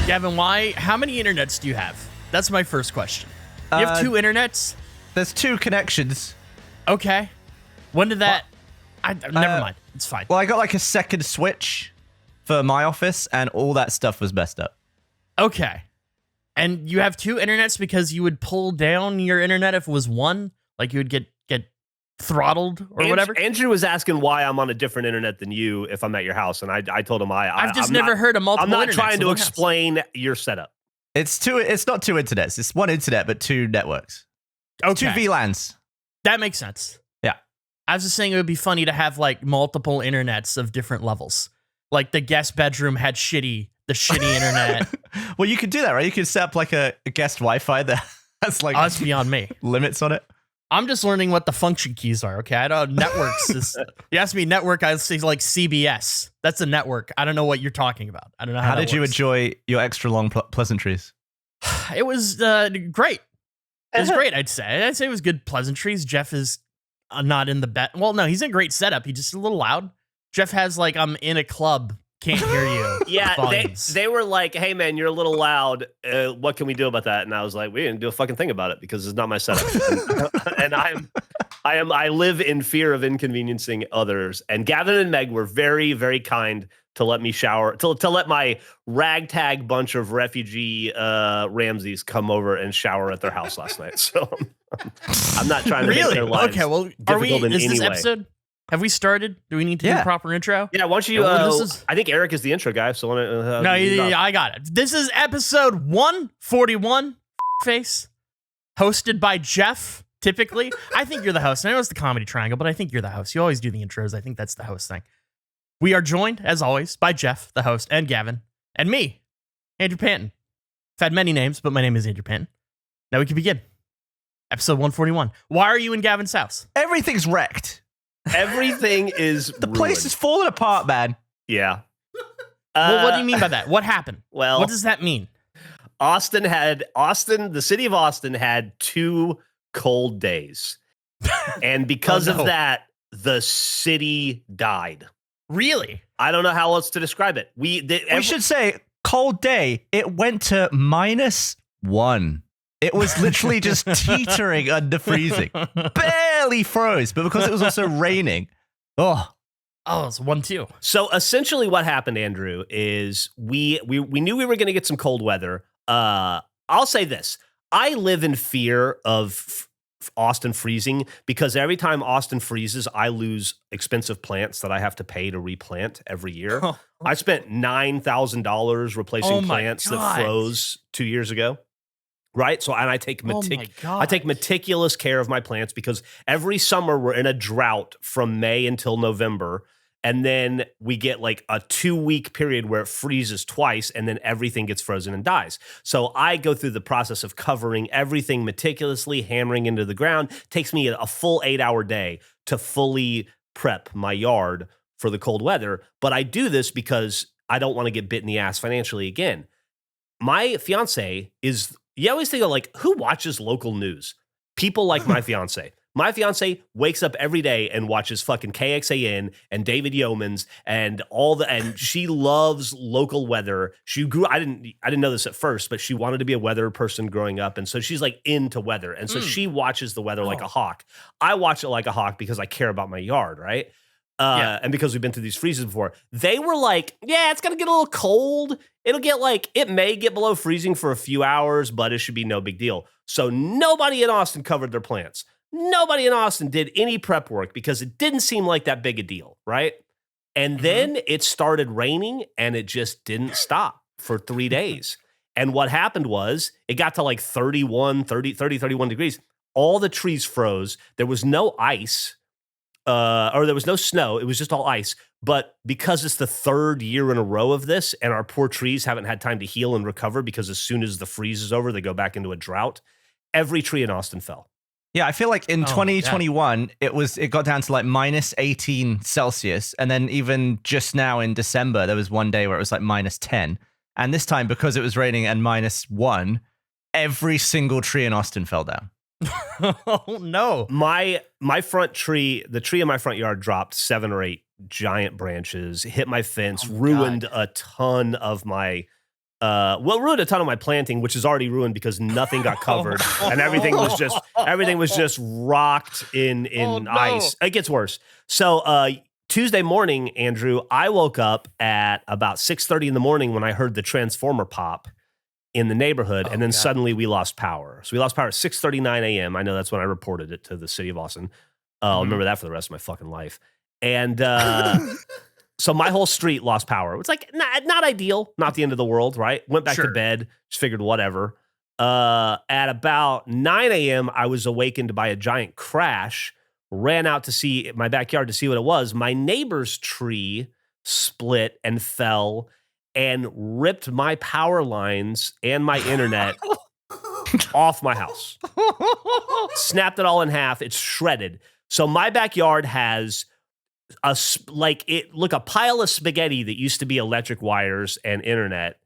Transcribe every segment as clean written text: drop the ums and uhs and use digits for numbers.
Gavin, how many internets do you have? That's my first question. You have 2 internets? There's 2 connections. Okay. When did that... never mind. It's fine. Well, I got like a second switch for my office, and all that stuff was messed up. Okay. And you have 2 internets because you would pull down your internet if it was 1? Like you would get throttled or whatever? Andrew was asking why I'm on a different internet than you if I'm at your house, and I told him I've just never heard of multiple internets. I'm not trying to explain your setup. It's not 2 internets. It's 1 internet, but 2 networks. Okay. 2 VLANs. That makes sense. Yeah. I was just saying it would be funny to have like multiple internets of different levels. Like the guest bedroom had the shitty internet. Well, you could do that, right? You could set up like a guest Wi-Fi that has like that's beyond me. Limits on it. I'm just learning what the function keys are, okay? I don't networks. You ask me network, I say like CBS. That's a network. I don't know what you're talking about. I don't know how did you enjoy your extra long pleasantries? It was great. It was great, I'd say. I'd say it was good pleasantries. Geoff is not in the bed. Well, no, he's in a great setup. He's just a little loud. Geoff has like, I'm in a club. Can't hear you. Yeah, they were like, hey, man, you're a little loud. What can we do about that? And I was like, we didn't do a fucking thing about it because it's not my setup. And I live in fear of inconveniencing others. And Gavin and Meg were very, very kind to let me shower, to let my ragtag bunch of refugee Ramses come over and shower at their house last night. So I'm not trying to make their lives difficult in any way. Episode? Have we started? Do we need to do a proper intro? Yeah, why don't you... I think Eric is the intro guy, so... I got it. This is episode 141, Face, hosted by Geoff, typically. I think you're the host. I know it's the Comedy Triangle, but I think you're the host. You always do the intros. I think that's the host thing. We are joined, as always, by Geoff, the host, and Gavin, and me, Andrew Panton. I've had many names, but my name is Andrew Panton. Now we can begin. Episode 141. Why are you in Gavin's house? Everything's wrecked. Everything is the place is falling apart, man. Yeah. Well, what do you mean by that? What happened? Well, what does that mean? The city of Austin had 2 cold days. And because of that, the city died. Really? I don't know how else to describe it. We should say cold day. It went to -1. It was literally just teetering under freezing. Barely froze, but because it was also raining. Oh, it's 1-2. So essentially what happened, Andrew, is we knew we were going to get some cold weather. I'll say this. I live in fear of Austin freezing because every time Austin freezes, I lose expensive plants that I have to pay to replant every year. I spent $9,000 replacing plants that froze 2 years ago. Right. So, and I take meticulous care of my plants because every summer we're in a drought from May until November. And then we get like a 2-week period where it freezes twice and then everything gets frozen and dies. So I go through the process of covering everything meticulously, hammering into the ground. It takes me a full 8-hour day to fully prep my yard for the cold weather. But I do this because I don't want to get bit in the ass financially again. My fiance is... You always think of like, who watches local news? People like my fiance. My fiance wakes up every day and watches fucking KXAN and David Yeomans and and she loves local weather. She grew, I didn't know this at first, but she wanted to be a weather person growing up. And so she's like into weather. And so she watches the weather like a hawk. I watch it like a hawk because I care about my yard, right? And because we've been through these freezes before, they were like, yeah, it's going to get a little cold. It may get below freezing for a few hours, but it should be no big deal. So nobody in Austin covered their plants. Nobody in Austin did any prep work because it didn't seem like that big a deal, right? And then it started raining and it just didn't stop for 3 days. And what happened was it got to like 31 degrees. All the trees froze. There was no ice. Or there was no snow. It was just all ice. But because it's the 3rd year in a row of this and our poor trees haven't had time to heal and recover because as soon as the freeze is over, they go back into a drought, every tree in Austin fell. Yeah, I feel like in 2021, it got down to like -18 Celsius. And then even just now in December, there was one day where it was like -10. And this time, because it was raining and -1, every single tree in Austin fell down. Oh no. My front tree, the tree in my front yard dropped 7 or 8 giant branches, hit my fence, ruined a ton of my Well, ruined a ton of my planting, which is already ruined because nothing got covered and everything was just rocked in ice. It gets worse. So Tuesday morning, Andrew, I woke up at about 6:30 in the morning when I heard the transformer pop in the neighborhood, and then suddenly we lost power. So we lost power at 6:39 a.m. I know that's when I reported it to the city of Austin. I'll remember that for the rest of my fucking life. And so my whole street lost power. It's like not ideal, not the end of the world, right? Went back to bed, just figured whatever. At about 9 a.m., I was awakened by a giant crash. Ran out to see my backyard to see what it was. My neighbor's tree split and fell and ripped my power lines and my internet off my house. Snapped it all in half. It's shredded. So my backyard has a pile of spaghetti that used to be electric wires and internet.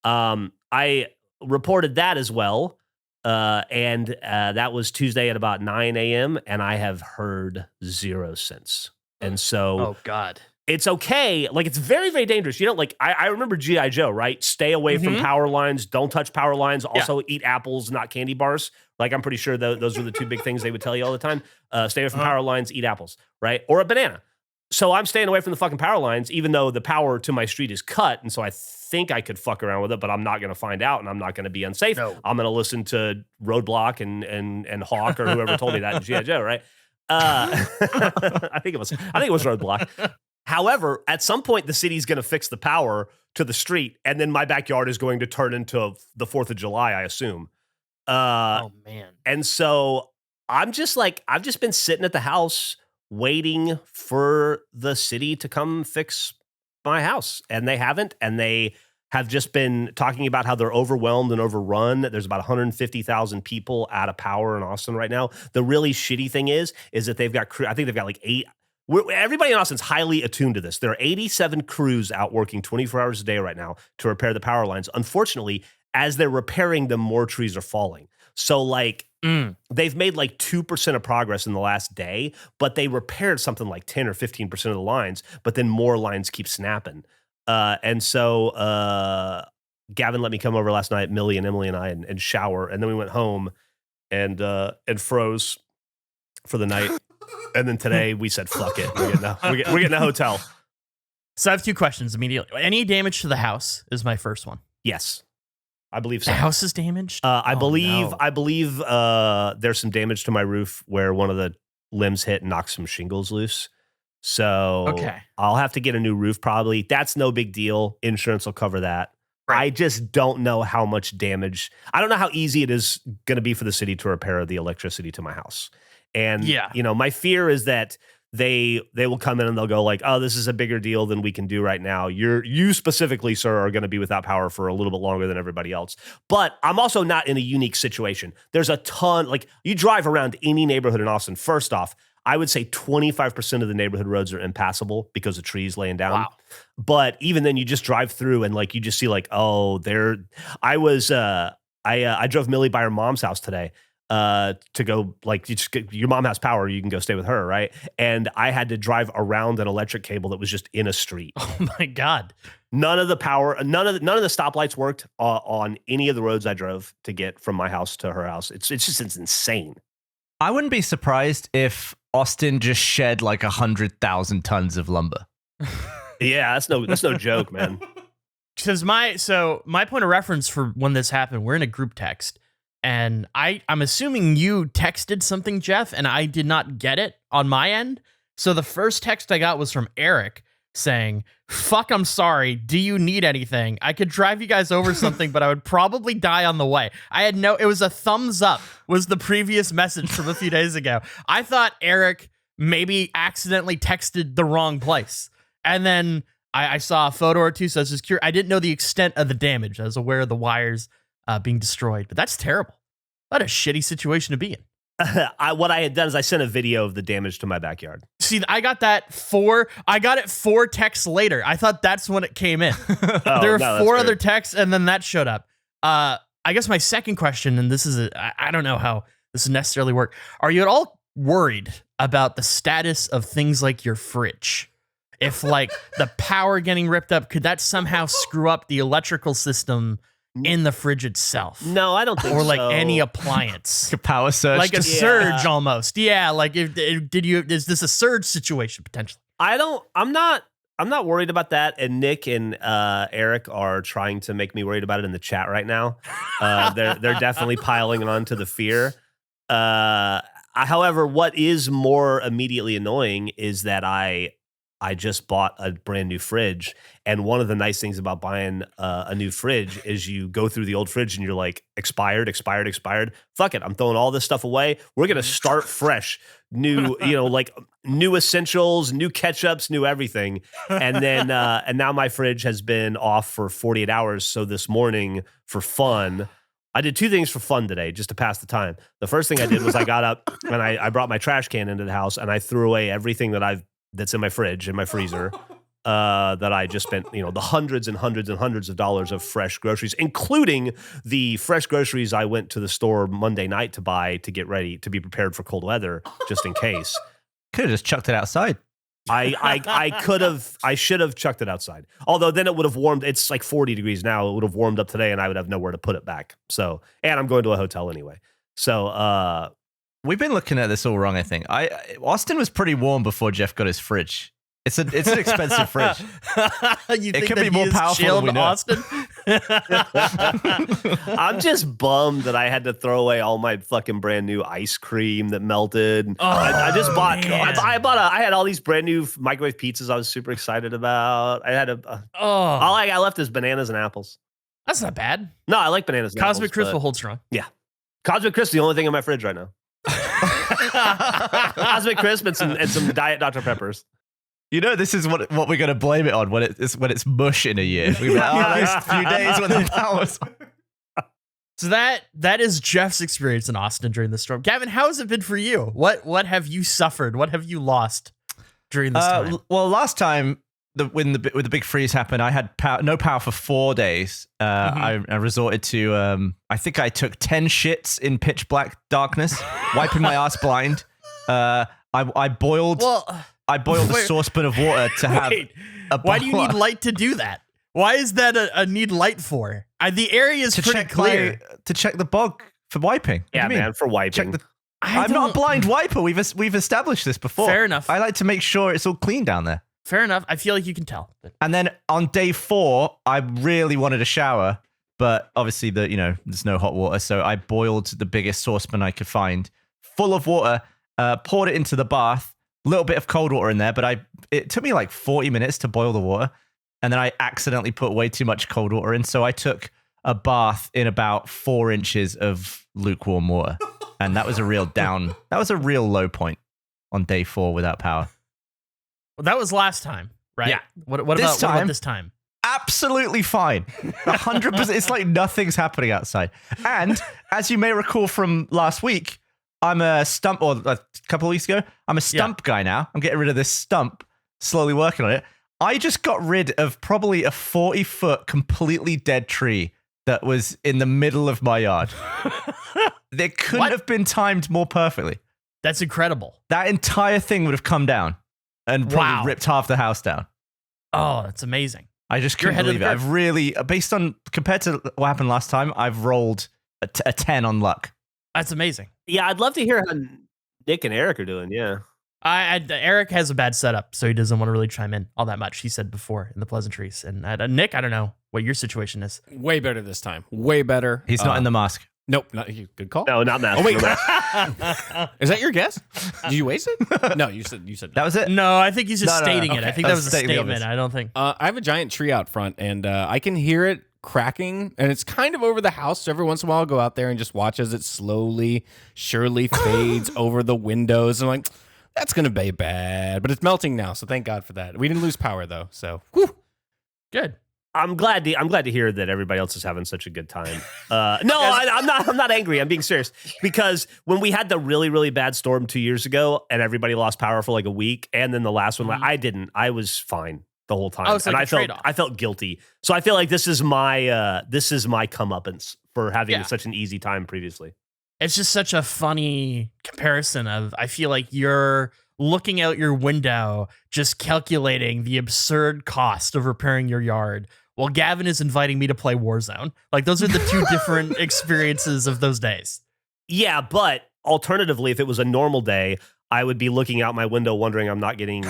I reported that as well. And that was Tuesday at about 9 a.m. and I have heard 0 since. And so, oh God, it's okay. Like, it's very, very dangerous. You know, like I remember G.I. Joe, right? Stay away from power lines. Don't touch power lines. Also eat apples, not candy bars. Like, I'm pretty sure those are the two big things they would tell you all the time. Stay away from power lines, eat apples, right? Or a banana. So I'm staying away from the fucking power lines, even though the power to my street is cut. And so I think I could fuck around with it, but I'm not going to find out and I'm not going to be unsafe. No. I'm going to listen to Roadblock and Hawk or whoever told me that in G.I. Joe, right? I think it was Roadblock. However, at some point, the city's going to fix the power to the street, and then my backyard is going to turn into the 4th of July, I assume. Oh, man. And so I've just been sitting at the house waiting for the city to come fix my house. And they haven't. And they have just been talking about how they're overwhelmed and overrun. There's about 150,000 people out of power in Austin right now. The really shitty thing is that they've got, I think they've got like 8. Everybody in Austin's highly attuned to this. There are 87 crews out working 24 hours a day right now to repair the power lines. Unfortunately, as they're repairing them, more trees are falling. So like they've made like 2% of progress in the last day, but they repaired something like 10 or 15% of the lines, but then more lines keep snapping. And so Gavin let me come over last night, Millie and Emily and I, and shower. And then we went home and froze for the night. And then today we said, fuck it. We're getting a hotel. So I have 2 questions immediately. Any damage to the house is my first one. Yes, I believe so. The house is damaged? I believe there's some damage to my roof where one of the limbs hit and knocked some shingles loose. So I'll have to get a new roof probably. That's no big deal. Insurance will cover that. Right. I just don't know how much damage. I don't know how easy it is going to be for the city to repair the electricity to my house. And, you know, my fear is that they will come in and they'll go like, oh, this is a bigger deal than we can do right now. You specifically, sir, are going to be without power for a little bit longer than everybody else. But I'm also not in a unique situation. There's a ton, like you drive around any neighborhood in Austin. First off, I would say 25% of the neighborhood roads are impassable because of trees laying down. Wow. But even then you just drive through and like, you just see like, oh, I drove Millie by her mom's house today. To go like your mom has power, you can go stay with her, right? And I had to drive around an electric cable that was just in a street. Oh my God! None of the stoplights worked on any of the roads I drove to get from my house to her house. It's insane. I wouldn't be surprised if Austin just shed like 100,000 tons of lumber. Yeah, that's no joke, man. Because my point of reference for when this happened, we're in a group text. And I'm assuming you texted something, Geoff, and I did not get it on my end. So the first text I got was from Eric saying, fuck, I'm sorry. Do you need anything? I could drive you guys over something, but I would probably die on the way. It was a thumbs up was the previous message from a few days ago. I thought Eric maybe accidentally texted the wrong place. And then I saw a photo or two, so I was just curious. I didn't know the extent of the damage. I was aware of the wires being destroyed, but that's terrible. What a shitty situation to be in. What I had done is I sent a video of the damage to my backyard. See, I got it 4 texts later. I thought that's when it came in. There were 4 other texts, and then that showed up. I guess my second question, and this is I don't know how this necessarily work. Are you at all worried about the status of things like your fridge? if like the power getting ripped up, could that somehow screw up the electrical system in the fridge itself? No, I don't think so. Or like any appliance. A power surge. Like a surge almost. Yeah, like is this a surge situation potentially? I'm not worried about that, and Nick and Eric are trying to make me worried about it in the chat right now. They're definitely piling on to the fear. However, what is more immediately annoying is that I just bought a brand new fridge, and one of the nice things about buying a new fridge is you go through the old fridge and you're like, expired. Fuck it, I'm throwing all this stuff away. We're gonna start fresh, new, like new essentials, new ketchups, new everything. And then and now my fridge has been off for 48 hours. So this morning, for fun, I did two things for fun today, just to pass the time. The first thing I did was I got up and I brought my trash can into the house and I threw away everything that's in my fridge, in my freezer, that I just spent, the hundreds and hundreds and hundreds of dollars of fresh groceries, including the fresh groceries I went to the store Monday night to buy to get ready to be prepared for cold weather, just in case. Could have just chucked it outside. I should have chucked it outside. Although then it would have warmed. It's like 40 degrees now. It would have warmed up today and I would have nowhere to put it back. So, and I'm going to a hotel anyway. So, we've been looking at this all wrong, I think. Austin was pretty warm before Geoff got his fridge. It's an expensive fridge. It could be more powerful than we know. Austin? I'm just bummed that I had to throw away all my fucking brand new ice cream that melted. I just bought. I had all these brand new microwave pizzas. I was super excited about. I had all I got left is bananas and apples. That's not bad. No, I like bananas. And Cosmic apples, Crisp will hold strong. Yeah, Cosmic Crisp is the only thing in my fridge right now. Cosmic Crisp and some Diet Dr. Peppers. This is what we're going to blame it on when it's mush in a year. We're like, those few days when the power's. So that is Jeff's experience in Austin during the storm. Gavin, how has it been for you? What have you suffered? What have you lost during this time? Well, last time when the big freeze happened, I had no power for 4 days. I resorted to I think I took 10 shits in pitch black darkness, wiping my ass blind. I boiled. I boiled a saucepan of water to have. Why do you need light to do that? Why is that a need light for? The area is pretty clear. To check the bog for wiping. Yeah, man, for wiping. I'm not a blind wiper. We've established this before. Fair enough. I like to make sure it's all clean down there. Fair enough. I feel like you can tell. And then on day 4, I really wanted a shower, but obviously there's no hot water, so I boiled the biggest saucepan I could find, full of water, poured it into the bath. Little bit of cold water in there, but it took me like 40 minutes to boil the water. And then I accidentally put way too much cold water in. So I took a bath in about 4 inches of lukewarm water. And that was a real low point on day 4 without power. Well, that was last time, right? Yeah. What about this time? Absolutely fine. 100%. It's like nothing's happening outside. And as you may recall from last week, I'm a stump, or a couple of weeks ago, I'm a stump guy now. I'm getting rid of this stump, slowly working on it. I just got rid of probably a 40-foot completely dead tree that was in the middle of my yard. They couldn't have been timed more perfectly. That's incredible. That entire thing would have come down and probably ripped half the house down. Oh, that's amazing. I just couldn't believe it. I've really, compared to what happened last time, I've rolled a 10 on luck. That's amazing. Yeah, I'd love to hear how Nick and Eric are doing. Yeah. Eric has a bad setup, so he doesn't want to really chime in all that much. He said before in the pleasantries. And Nick, I don't know what your situation is. Way better this time. Way better. He's not in the mask. Nope. Good call. No, not mask. Oh, wait. Is that your guess? Did you waste it? No, you said that was it. No, I think he's just stating it. Okay. I think that was a statement. I don't think. I have a giant tree out front, and I can hear it cracking, and it's kind of over the house. So every once in a while, I'll go out there and just watch as it slowly, surely fades over the windows. I'm like, that's gonna be bad, but it's melting now, so thank God for that. We didn't lose power though, so good. I'm glad to hear that everybody else is having such a good time. I'm not angry. I'm being serious, because when we had the really, really bad storm 2 years ago and everybody lost power for like a week, and then the last one, I didn't. I was fine the whole time, and I felt guilty. So I feel like this is my comeuppance for having such an easy time previously. It's just such a funny comparison of, I feel like you're looking out your window, just calculating the absurd cost of repairing your yard, while Gavin is inviting me to play Warzone. Like, those are the two different experiences of those days. Yeah, but alternatively, if it was a normal day, I would be looking out my window wondering why I'm not getting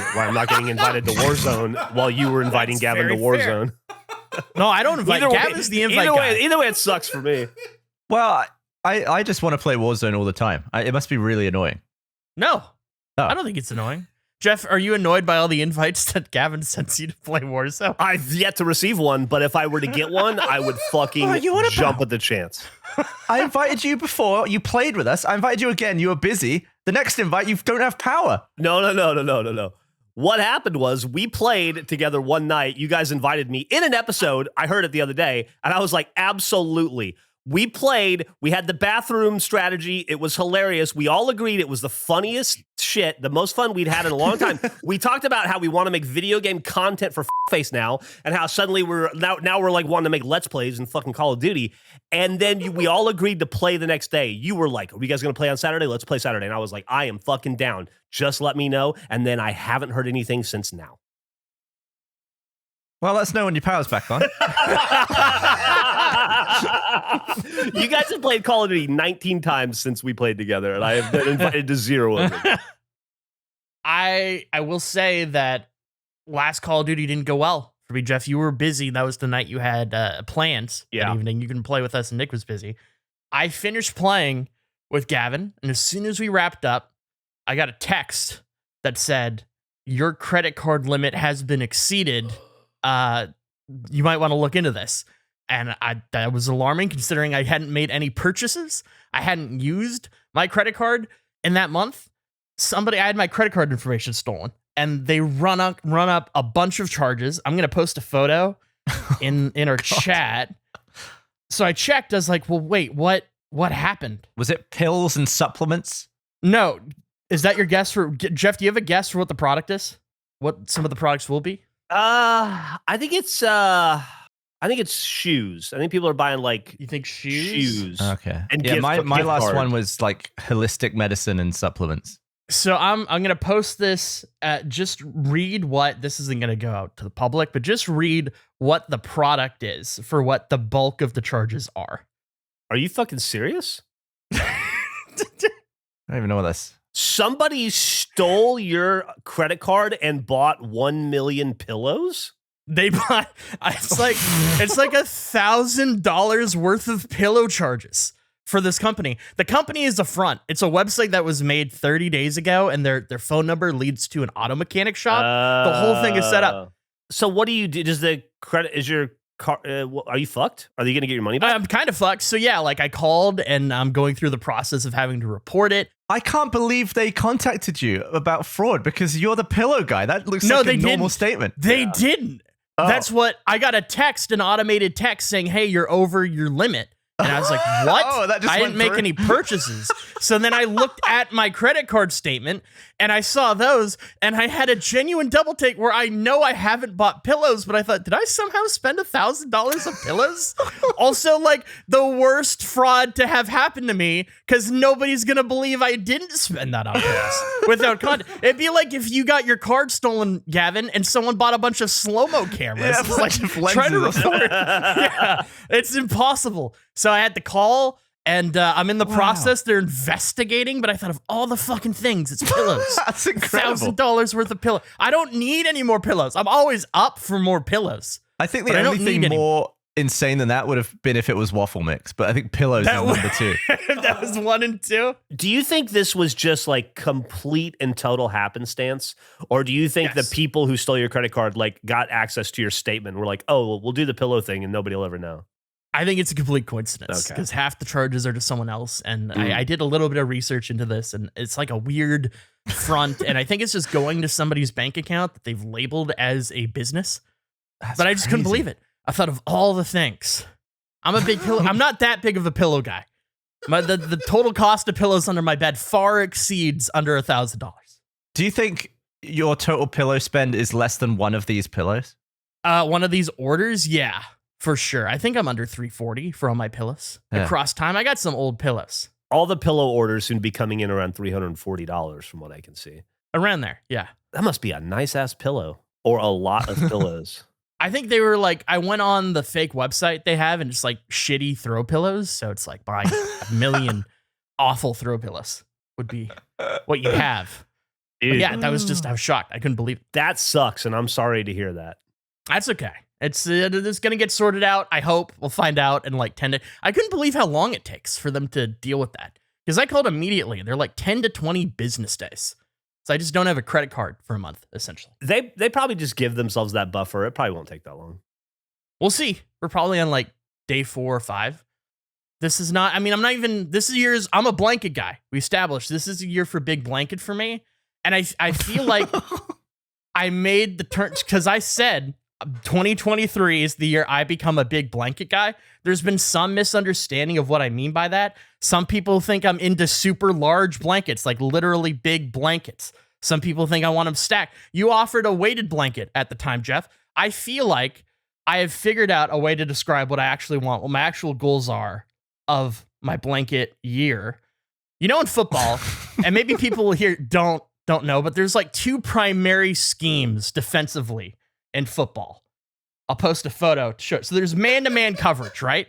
invited to Warzone while you were inviting Gavin to Warzone. No, I don't invite. Gavin's the invite guy. Either way, it sucks for me. Well, I just want to play Warzone all the time. It must be really annoying. No, Oh. I don't think it's annoying. Geoff, are you annoyed by all the invites that Gavin sends you to play Warzone? I've yet to receive one, but if I were to get one, I would fucking jump at the chance. I invited you before. You played with us. I invited you again. You were busy. The next invite, you don't have power. No. What happened was we played together one night. You guys invited me in an episode. I heard it the other day, and I was like, absolutely. We played. We had the bathroom strategy. It was hilarious. We all agreed it was the funniest shit, the most fun we'd had in a long time. We talked about how we want to make video game content for KFace now, and how suddenly we're like wanting to make Let's Plays in fucking Call of Duty. And then we all agreed to play the next day. You were like, "Are you guys going to play on Saturday? Let's play Saturday." And I was like, "I am fucking down. Just let me know." And then I haven't heard anything since now. Well, let us know when your power's back on. You guys have played Call of Duty 19 times since we played together, and I have been invited to 0 of them. I will say that last Call of Duty didn't go well for me, Geoff. You were busy. That was the night you had plans that evening. You couldn't play with us, and Nick was busy. I finished playing with Gavin, and as soon as we wrapped up, I got a text that said, "Your credit card limit has been exceeded. You might want to look into this." And that was alarming, considering I hadn't made any purchases. I hadn't used my credit card in that month. I had my credit card information stolen, and they run up a bunch of charges. I'm gonna post a photo in our chat. So I checked. I was like, "Well, wait, what happened?" Was it pills and supplements? No. Is that your guess for Geoff? Do you have a guess for what the product is? What some of the products will be? I think it's shoes. I think people are buying like You think shoes? Okay. And yeah, gift my last cards. one was like holistic medicine and supplements. So I'm gonna post this. Just read what this isn't gonna go out to the public, but just read what the product is for what the bulk of the charges are. Are you fucking serious? I don't even know what this. Somebody stole your credit card and bought 1 million pillows? They bought it's like $1,000 worth of pillow charges for this company. The company is a front. It's a website that was made 30 days ago, and their phone number leads to an auto mechanic shop. The whole thing is set up. So what do you do? Does the credit is your car? Are you fucked? Are you going to get your money back? I'm kind of fucked. So yeah, like I called, and I'm going through the process of having to report it. I can't believe they contacted you about fraud because you're the pillow guy. That looks like a normal statement. They didn't. Oh. That's what I got an automated text saying, "Hey, you're over your limit." And I was like, "What?" Oh, that just I went didn't make through. any purchases. So then I looked at my credit card statement, and I saw those, and I had a genuine double take where I know I haven't bought pillows, but I thought, did I somehow spend $1,000 on pillows? Also, like, the worst fraud to have happened to me, because nobody's gonna believe I didn't spend that on pillows without content. It'd be like if you got your card stolen, Gavin, and someone bought a bunch of slow-mo cameras. Yeah, It's a bunch of try to lenses. record. Yeah, it's impossible. So I had to call, and I'm in the process. They're investigating, but I thought of all the fucking things. It's pillows. That's incredible. $1,000 worth of pillows. I don't need any more pillows. I'm always up for more pillows. I think But the I don't only thing need any more insane than that would have been if it was waffle mix, but I think pillows That is would- number 2. That was 1 and 2. Do you think this was just like complete and total happenstance? Or do you think Yes. the people who stole your credit card like got access to your statement? Were like, "Oh, well, we'll do the pillow thing and nobody will ever know." I think it's a complete coincidence Okay. because half the charges are to someone else. And I did a little bit of research into this, and it's like a weird front. And I think it's just going to somebody's bank account that they've labeled as a business. But I just couldn't believe it. I thought of all the things. I'm a big pillow. I'm not that big of a pillow guy. The total cost of pillows under my bed far exceeds under $1,000. Do you think your total pillow spend is less than one of these pillows? One of these orders, yeah, for sure. I think I'm under $340 for all my pillows. Yeah. Across time, I got some old pillows. All the pillow orders soon be coming in around $340 from what I can see. Around there, yeah. That must be a nice ass pillow or a lot of pillows. I think they were like, I went on the fake website they have and it's like shitty throw pillows. So it's like buying a million awful throw pillows would be what you have. But yeah, I was shocked. I couldn't believe it. That sucks, and I'm sorry to hear that. That's okay. It's going to get sorted out. I hope we'll find out in like 10 days. I couldn't believe how long it takes for them to deal with that. Because I called immediately. They're like 10 to 20 business days. So I just don't have a credit card for a month, essentially. They probably just give themselves that buffer. It probably won't take that long. We'll see. We're probably on like day 4 or 5. This is not, I mean, I'm a blanket guy. We established this is a year for big blanket for me. And I feel like I made the turn because I said 2023 is the year I become a big blanket guy. There's been some misunderstanding of what I mean by that. Some people think I'm into super large blankets, like literally big blankets. Some people think I want them stacked. You offered a weighted blanket at the time, Geoff. I feel like I have figured out a way to describe what I actually want, what my actual goals are of my blanket year. You know, in football, and maybe people here don't know, but there's like 2 primary schemes defensively in football. I'll post a photo to show it. So there's man-to-man coverage, right?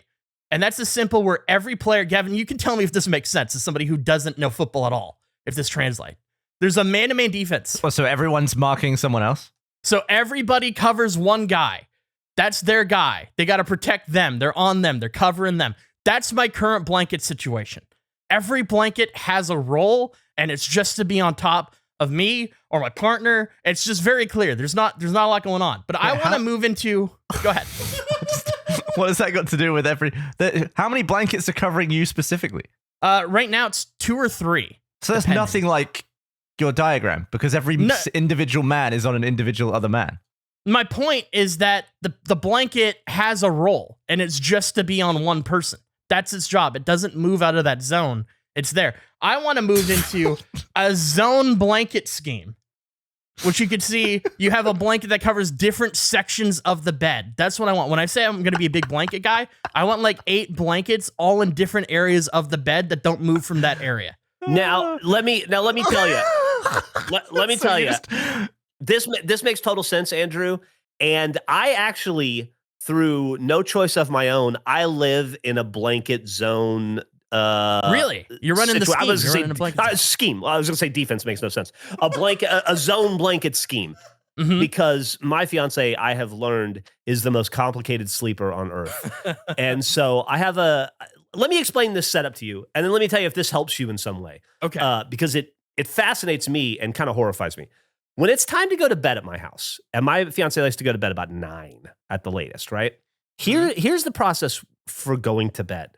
And that's as simple where every player, Gavin, you can tell me if this makes sense as somebody who doesn't know football at all, if this translates. There's a man-to-man defense. Oh, so everyone's marking someone else? So everybody covers one guy. That's their guy. They got to protect them. They're on them. They're covering them. That's my current blanket situation. Every blanket has a role, and it's just to be on top of me or my partner. It's just very clear. There's not a lot going on. But I want to move into. Go ahead. What has that got to do with how many blankets are covering you specifically? Right now it's 2 or 3. So there's nothing like your diagram because every individual man is on an individual other man. My point is that the blanket has a role, and it's just to be on one person. That's its job. It doesn't move out of that zone. It's there. I want to move into a zone blanket scheme, which you could see you have a blanket that covers different sections of the bed. That's what I want. When I say I'm going to be a big blanket guy, I want like 8 blankets all in different areas of the bed that don't move from that area. Now, let me tell you. Let me tell you. This makes total sense, Andrew. And I actually, through no choice of my own, I live in a blanket zone. Really? You're running the scheme. I was running a blanket scheme. I was going to say defense makes no sense. A zone blanket scheme. Mm-hmm. Because my fiance, I have learned, is the most complicated sleeper on earth. And so I have let me explain this setup to you. And then let me tell you if this helps you in some way. Okay. Because it fascinates me and kind of horrifies me. When it's time to go to bed at my house, and my fiance likes to go to bed about 9 at the latest, right? Here's the process for going to bed.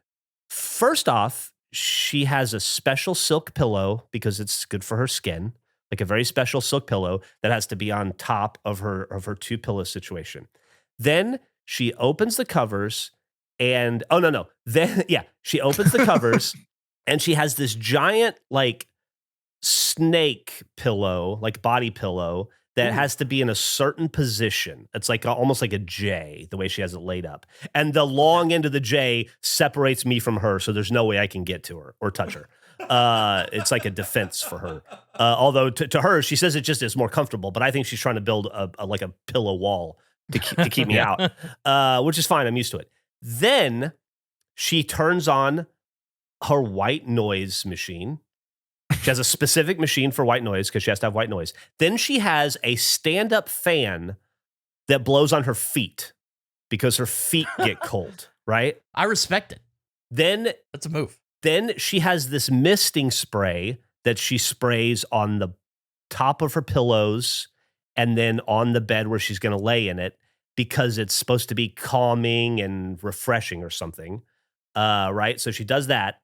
First off, she has a special silk pillow because it's good for her skin, like a very special silk pillow that has to be on top of her 2 pillow situation. Then she opens the covers and she opens the covers and she has this giant like snake pillow, like body pillow that has to be in a certain position. It's like almost like a J, the way she has it laid up. And the long end of the J separates me from her, so there's no way I can get to her or touch her. It's like a defense for her. Although to her, she says it just is more comfortable, but I think she's trying to build like a pillow wall to keep me out, which is fine. I'm used to it. Then she turns on her white noise machine. She has a specific machine for white noise because she has to have white noise. Then she has a stand-up fan that blows on her feet because her feet get cold, right? I respect it. Then that's a move. Then she has this misting spray that she sprays on the top of her pillows and then on the bed where she's going to lay in it because it's supposed to be calming and refreshing or something, right? So she does that.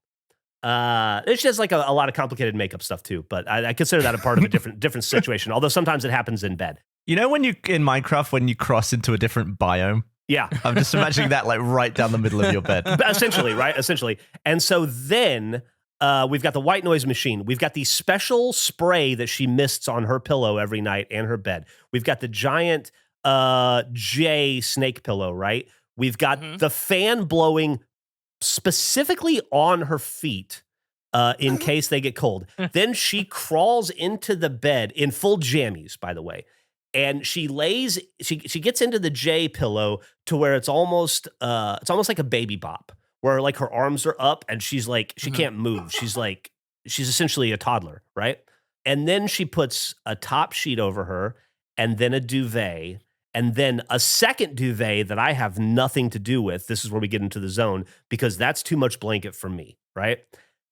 She has like a lot of complicated makeup stuff too, but I consider that a part of a different situation. Although sometimes it happens in bed. You know, when you in Minecraft, when you cross into a different biome? Yeah. I'm just imagining that like right down the middle of your bed. Essentially, right? Essentially. And so then we've got the white noise machine. We've got the special spray that she mists on her pillow every night and her bed. We've got the giant J snake pillow, right? We've got the fan blowing specifically on her feet in case they get cold. Then she crawls into the bed in full jammies, by the way. And she gets into the J pillow to where it's almost like a baby bop, where like her arms are up and she's like, she can't move. She's essentially a toddler, right? And then she puts a top sheet over her and then a duvet and then a second duvet that I have nothing to do with. This is where we get into the zone because that's too much blanket for me, right?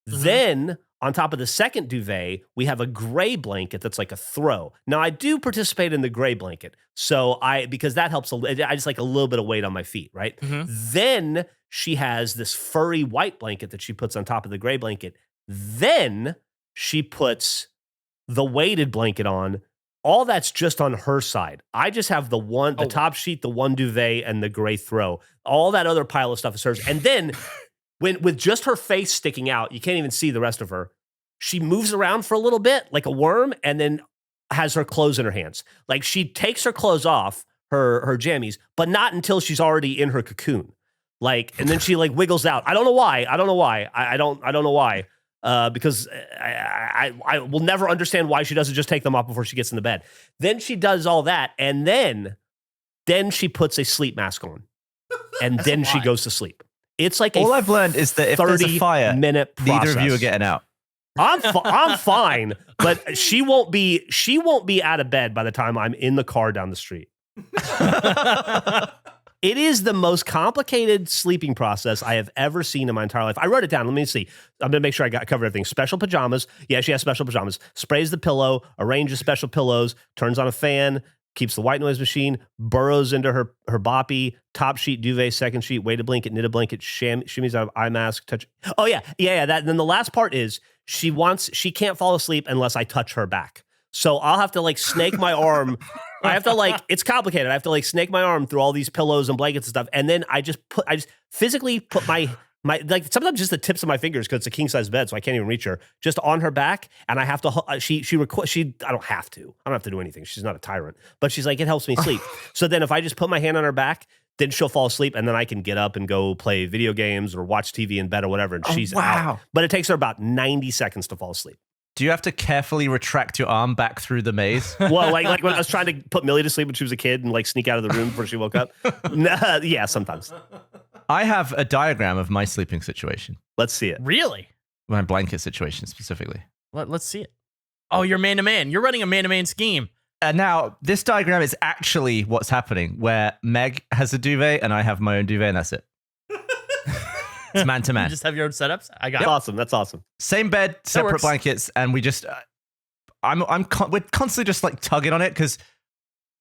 Then on top of the second duvet, we have a gray blanket that's like a throw. Now I do participate in the gray blanket. Because that helps, I just like a little bit of weight on my feet, right? Then she has this furry white blanket that she puts on top of the gray blanket. Then she puts the weighted blanket on. All that's just on her side. I just have the top sheet, the one duvet, and the gray throw. All that other pile of stuff is hers. And then with just her face sticking out, you can't even see the rest of her. She moves around for a little bit like a worm and then has her clothes in her hands. Like she takes her clothes off, her jammies, but not until she's already in her cocoon. And then she like wiggles out. I don't know why. I don't know why. Because I will never understand why she doesn't just take them off before she gets in the bed. Then she does all that, and then she puts a sleep mask on, and then she goes to sleep. It's like all I've learned is that if there's a fire, neither of you are getting out. I'm fine, but she won't be out of bed by the time I'm in the car down the street. It is the most complicated sleeping process I have ever seen in my entire life. I wrote it down. Let me see. I'm going to make sure I covered everything. Special pajamas. Yeah, she has special pajamas. Sprays the pillow, arranges special pillows, turns on a fan, keeps the white noise machine, burrows into her boppy, top sheet, duvet, second sheet, weighted blanket, knitted blanket, shimmies out of eye mask, touch. Oh, yeah. That. And then the last part is she can't fall asleep unless I touch her back. So I'll have to like snake my arm. I have to it's complicated. I have to like snake my arm through all these pillows and blankets and stuff. And then I just physically put my like sometimes just the tips of my fingers, because it's a king size bed, so I can't even reach her, just on her back. And I have to, I don't have to do anything. She's not a tyrant, but she's like, it helps me sleep. So then if I just put my hand on her back, then she'll fall asleep, and then I can get up and go play video games or watch TV in bed or whatever. And she's out. But it takes her about 90 seconds to fall asleep. Do you have to carefully retract your arm back through the maze? Well, like when I was trying to put Millie to sleep when she was a kid and like sneak out of the room before she woke up. Yeah, sometimes. I have a diagram of my sleeping situation. Let's see it. Really? My blanket situation specifically. Let's see it. Oh, you're man-to-man. You're running a man-to-man scheme. Now, this diagram is actually what's happening, where Meg has a duvet and I have my own duvet, and that's it. It's man-to-man. You just have your own setups? I got it. Awesome. That's awesome. Same bed, separate blankets, and we just... we're constantly just like tugging on it because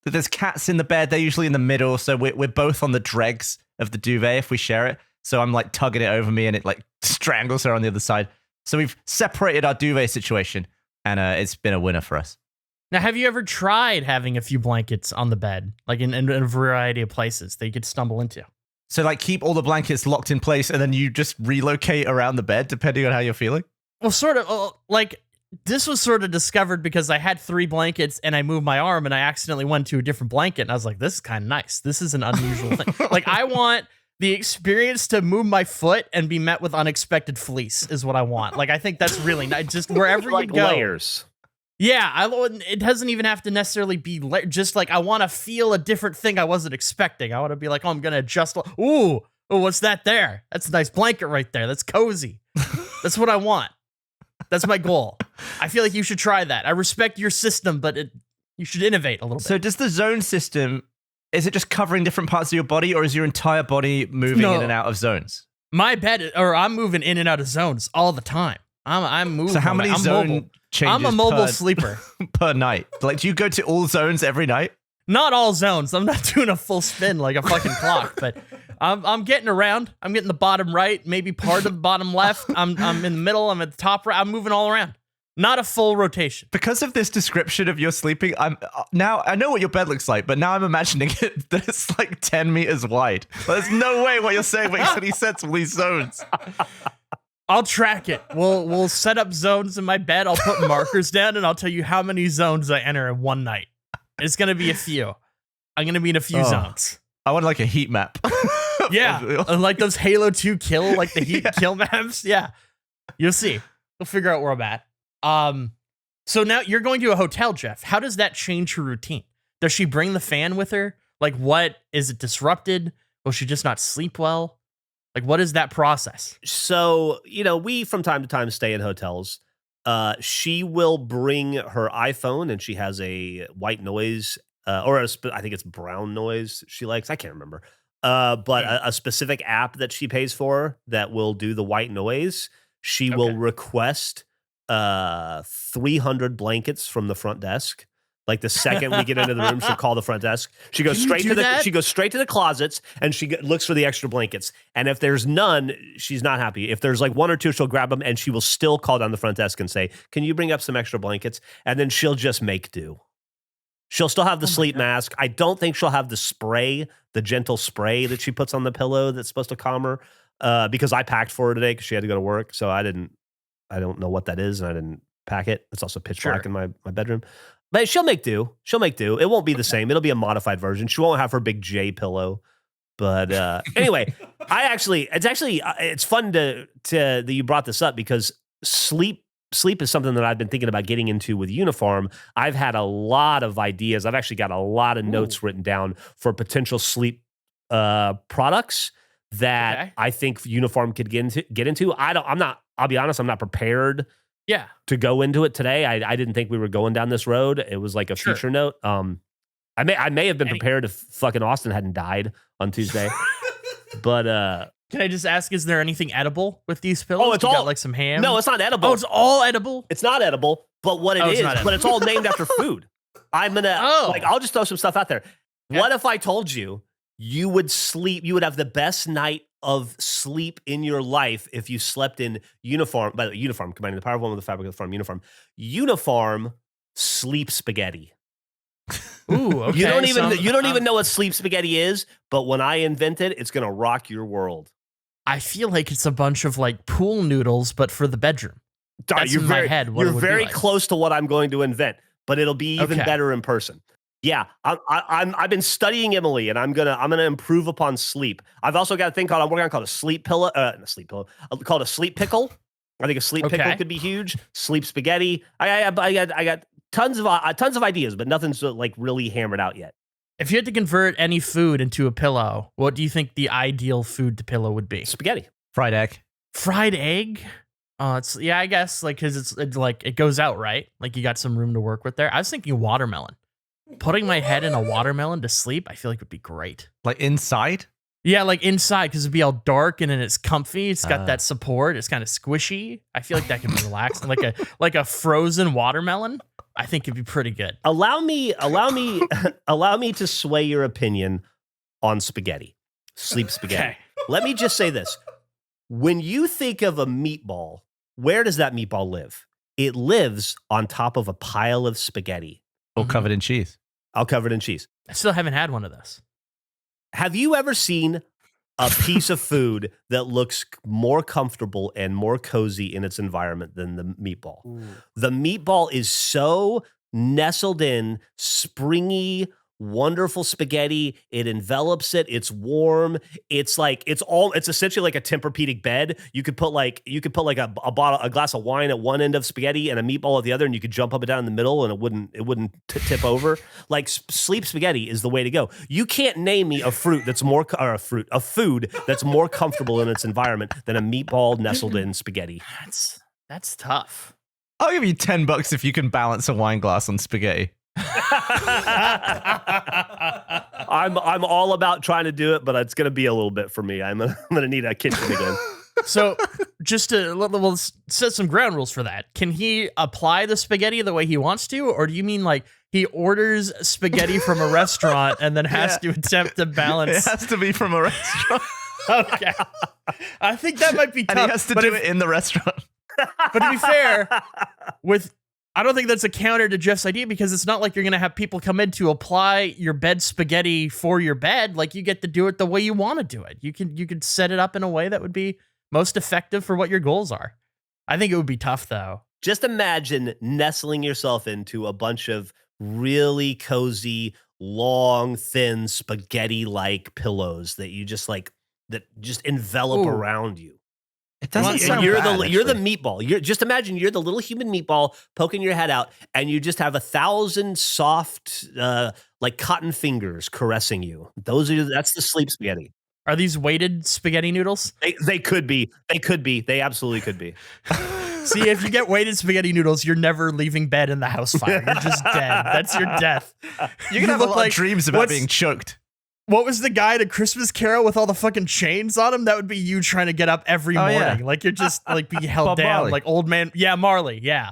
there's cats in the bed. They're usually in the middle, so we're both on the dregs of the duvet if we share it. So I'm like tugging it over me, and it like strangles her on the other side. So we've separated our duvet situation, and it's been a winner for us. Now, have you ever tried having a few blankets on the bed, like in a variety of places that you could stumble into? So like keep all the blankets locked in place, and then you just relocate around the bed depending on how you're feeling? Well, sort of like this was sort of discovered because I had 3 blankets and I moved my arm and I accidentally went to a different blanket, and I was like, this is kind of nice. This is an unusual thing. Like, I want the experience to move my foot and be met with unexpected fleece is what I want. Like, I think that's really nice. Just wherever like you go. Layers. Yeah, it doesn't even have to necessarily be just like I want to feel a different thing I wasn't expecting. I want to be like, oh, I'm going to adjust. Ooh, what's that there? That's a nice blanket right there. That's cozy. That's what I want. That's my goal. I feel like you should try that. I respect your system, but you should innovate a little bit. So does the zone system, is it just covering different parts of your body, or is your entire body moving in and out of zones? My bed, or I'm moving in and out of zones all the time. I'm moving. So how many zone changes I'm a mobile sleeper. Per night? Like, do you go to all zones every night? Not all zones. I'm not doing a full spin like a fucking clock, but I'm getting around. I'm getting the bottom right, maybe part of the bottom left. I'm in the middle. I'm at the top right. I'm moving all around. Not a full rotation. Because of this description of your sleeping, now I know what your bed looks like, but now I'm imagining it that it's like 10 meters wide. There's no way what you're saying makes any sense with these zones. I'll track it. We'll set up zones in my bed. I'll put markers down, and I'll tell you how many zones I enter in one night. It's going to be a few. I'm going to be in a few zones. I want like a heat map. Yeah. Like those Halo 2 kill, like the heat kill maps. Yeah. You'll see. We'll figure out where I'm at. So now you're going to a hotel, Geoff. How does that change her routine? Does she bring the fan with her? Like, what is it disrupted? Will she just not sleep well? Like, what is that process? So, we from time to time stay in hotels. She will bring her iPhone, and she has a white noise, I think it's brown noise she likes. I can't remember. But a specific app that she pays for that will do the white noise. She will request 300 blankets from the front desk. Like the second we get into the room, she'll call the front desk. She goes straight to the closets, and she looks for the extra blankets. And if there's none, she's not happy. If there's like one or two, she'll grab them, and she will still call down the front desk and say, "Can you bring up some extra blankets?" And then she'll just make do. She'll still have the sleep mask. I don't think she'll have the spray, the gentle spray that she puts on the pillow that's supposed to calm her. Because I packed for her today because she had to go to work, so I don't know what that is, and I didn't pack it. It's also pitch black in my bedroom. But she'll make do. It won't be the same. It'll be a modified version. She won't have her big J pillow. But anyway, it's fun that you brought this up because sleep is something that I've been thinking about getting into with Unifarm. I've had a lot of ideas. I've actually got a lot of notes written down for potential sleep products that I think Unifarm could get into. I'll be honest, I'm not prepared to go into it today. I didn't think we were going down this road. It was like a future note. I may have been prepared if fucking Austin hadn't died on Tuesday. But can I just ask, is there anything edible with these pillows? Oh, it's all got like some ham. No, it's not edible. Oh, it's all edible. It's not edible, but it's all named after food. I'll just throw some stuff out there. Okay. What if I told you would have the best night of sleep in your life if you slept in Unifarm? By the way, Unifarm, combining the power of one with the fabric of the farm. Unifarm sleep spaghetti. Ooh, okay. You don't even know what sleep spaghetti is, but when I invent it, it's gonna rock your world. I feel like it's a bunch of like pool noodles, but for the bedroom. That's in my head. You're very close to what I'm going to invent, but it'll be even better in person. Yeah, I've been studying Emily, and I'm gonna improve upon sleep. I've also got a thing I'm working on called a sleep pillow, called a sleep pickle. I think a sleep pickle could be huge. Sleep spaghetti. I got tons of ideas, but nothing's like really hammered out yet. If you had to convert any food into a pillow, what do you think the ideal food to pillow would be? Spaghetti, fried egg. Fried egg. I guess like because it's like it goes out right. Like you got some room to work with there. I was thinking watermelon. Putting my head in a watermelon to sleep, I feel like would be great. Like inside? Yeah, like inside, because it'd be all dark and then it's comfy. It's got that support. It's kind of squishy. I feel like that could be relaxing. like a frozen watermelon. I think it'd be pretty good. Allow me to sway your opinion on spaghetti. Sleep spaghetti. Okay. Let me just say this. When you think of a meatball, where does that meatball live? It lives on top of a pile of spaghetti. All covered in cheese. All covered in cheese. I still haven't had one of those. Have you ever seen a piece of food that looks more comfortable and more cozy in its environment than the meatball? Ooh. The meatball is so nestled in, springy, wonderful spaghetti. It envelops it. It's warm. It's essentially like a Tempur-Pedic bed. You could put like a glass of wine at one end of spaghetti and a meatball at the other, and you could jump up and down in the middle, and it wouldn't tip over. Like sleep spaghetti is the way to go. You can't name me a food that's more comfortable in its environment than a meatball nestled in spaghetti. That's tough. I'll give you $10 if you can balance a wine glass on spaghetti. I'm all about trying to do it, but it's going to be a little bit for me. I'm gonna need a kitchen again. So just we'll set some ground rules for that. Can he apply the spaghetti the way he wants to, or do you mean like he orders spaghetti from a restaurant and then has to attempt to balance? It has to be from a restaurant. Okay, I think that might be tough. And he has to do it in the restaurant. But to be fair, I don't think that's a counter to Geoff's idea, because it's not like you're going to have people come in to apply your bed spaghetti for your bed. Like you get to do it the way you want to do it. You could set it up in a way that would be most effective for what your goals are. I think it would be tough though. Just imagine nestling yourself into a bunch of really cozy, long, thin spaghetti-like pillows that you just envelop around you. It doesn't And sound you're bad, the you're the actually. meatball. Just imagine you're the little human meatball poking your head out, and you just have 1,000 soft, like cotton fingers caressing you. That's the sleep spaghetti. Are these weighted spaghetti noodles? They could be. They could be. They absolutely could be. See, if you get weighted spaghetti noodles, you're never leaving bed in the house fire. You're just dead. That's your death. You're gonna have a look lot of dreams about being choked. What was the guy at A Christmas Carol with all the fucking chains on him? That would be you trying to get up every Oh, morning. yeah. Like you're just like being held Bob down, Marley. like old man. Yeah, Marley. Yeah.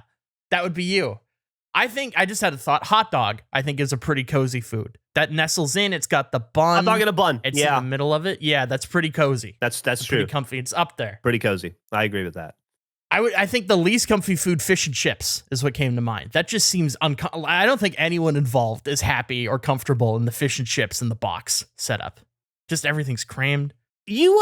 That would be you. I think I just had a thought. Hot dog, I think, is a pretty cozy food. That nestles in. It's got the bun. Hot dog in a bun. It's in the middle of it. Yeah, that's pretty cozy. That's It's true. pretty comfy. It's up there. Pretty cozy. I agree with that. I think the least comfy food, fish and chips, is what came to mind. That just seems I don't think anyone involved is happy or comfortable in the fish and chips in the box setup. Just everything's crammed. You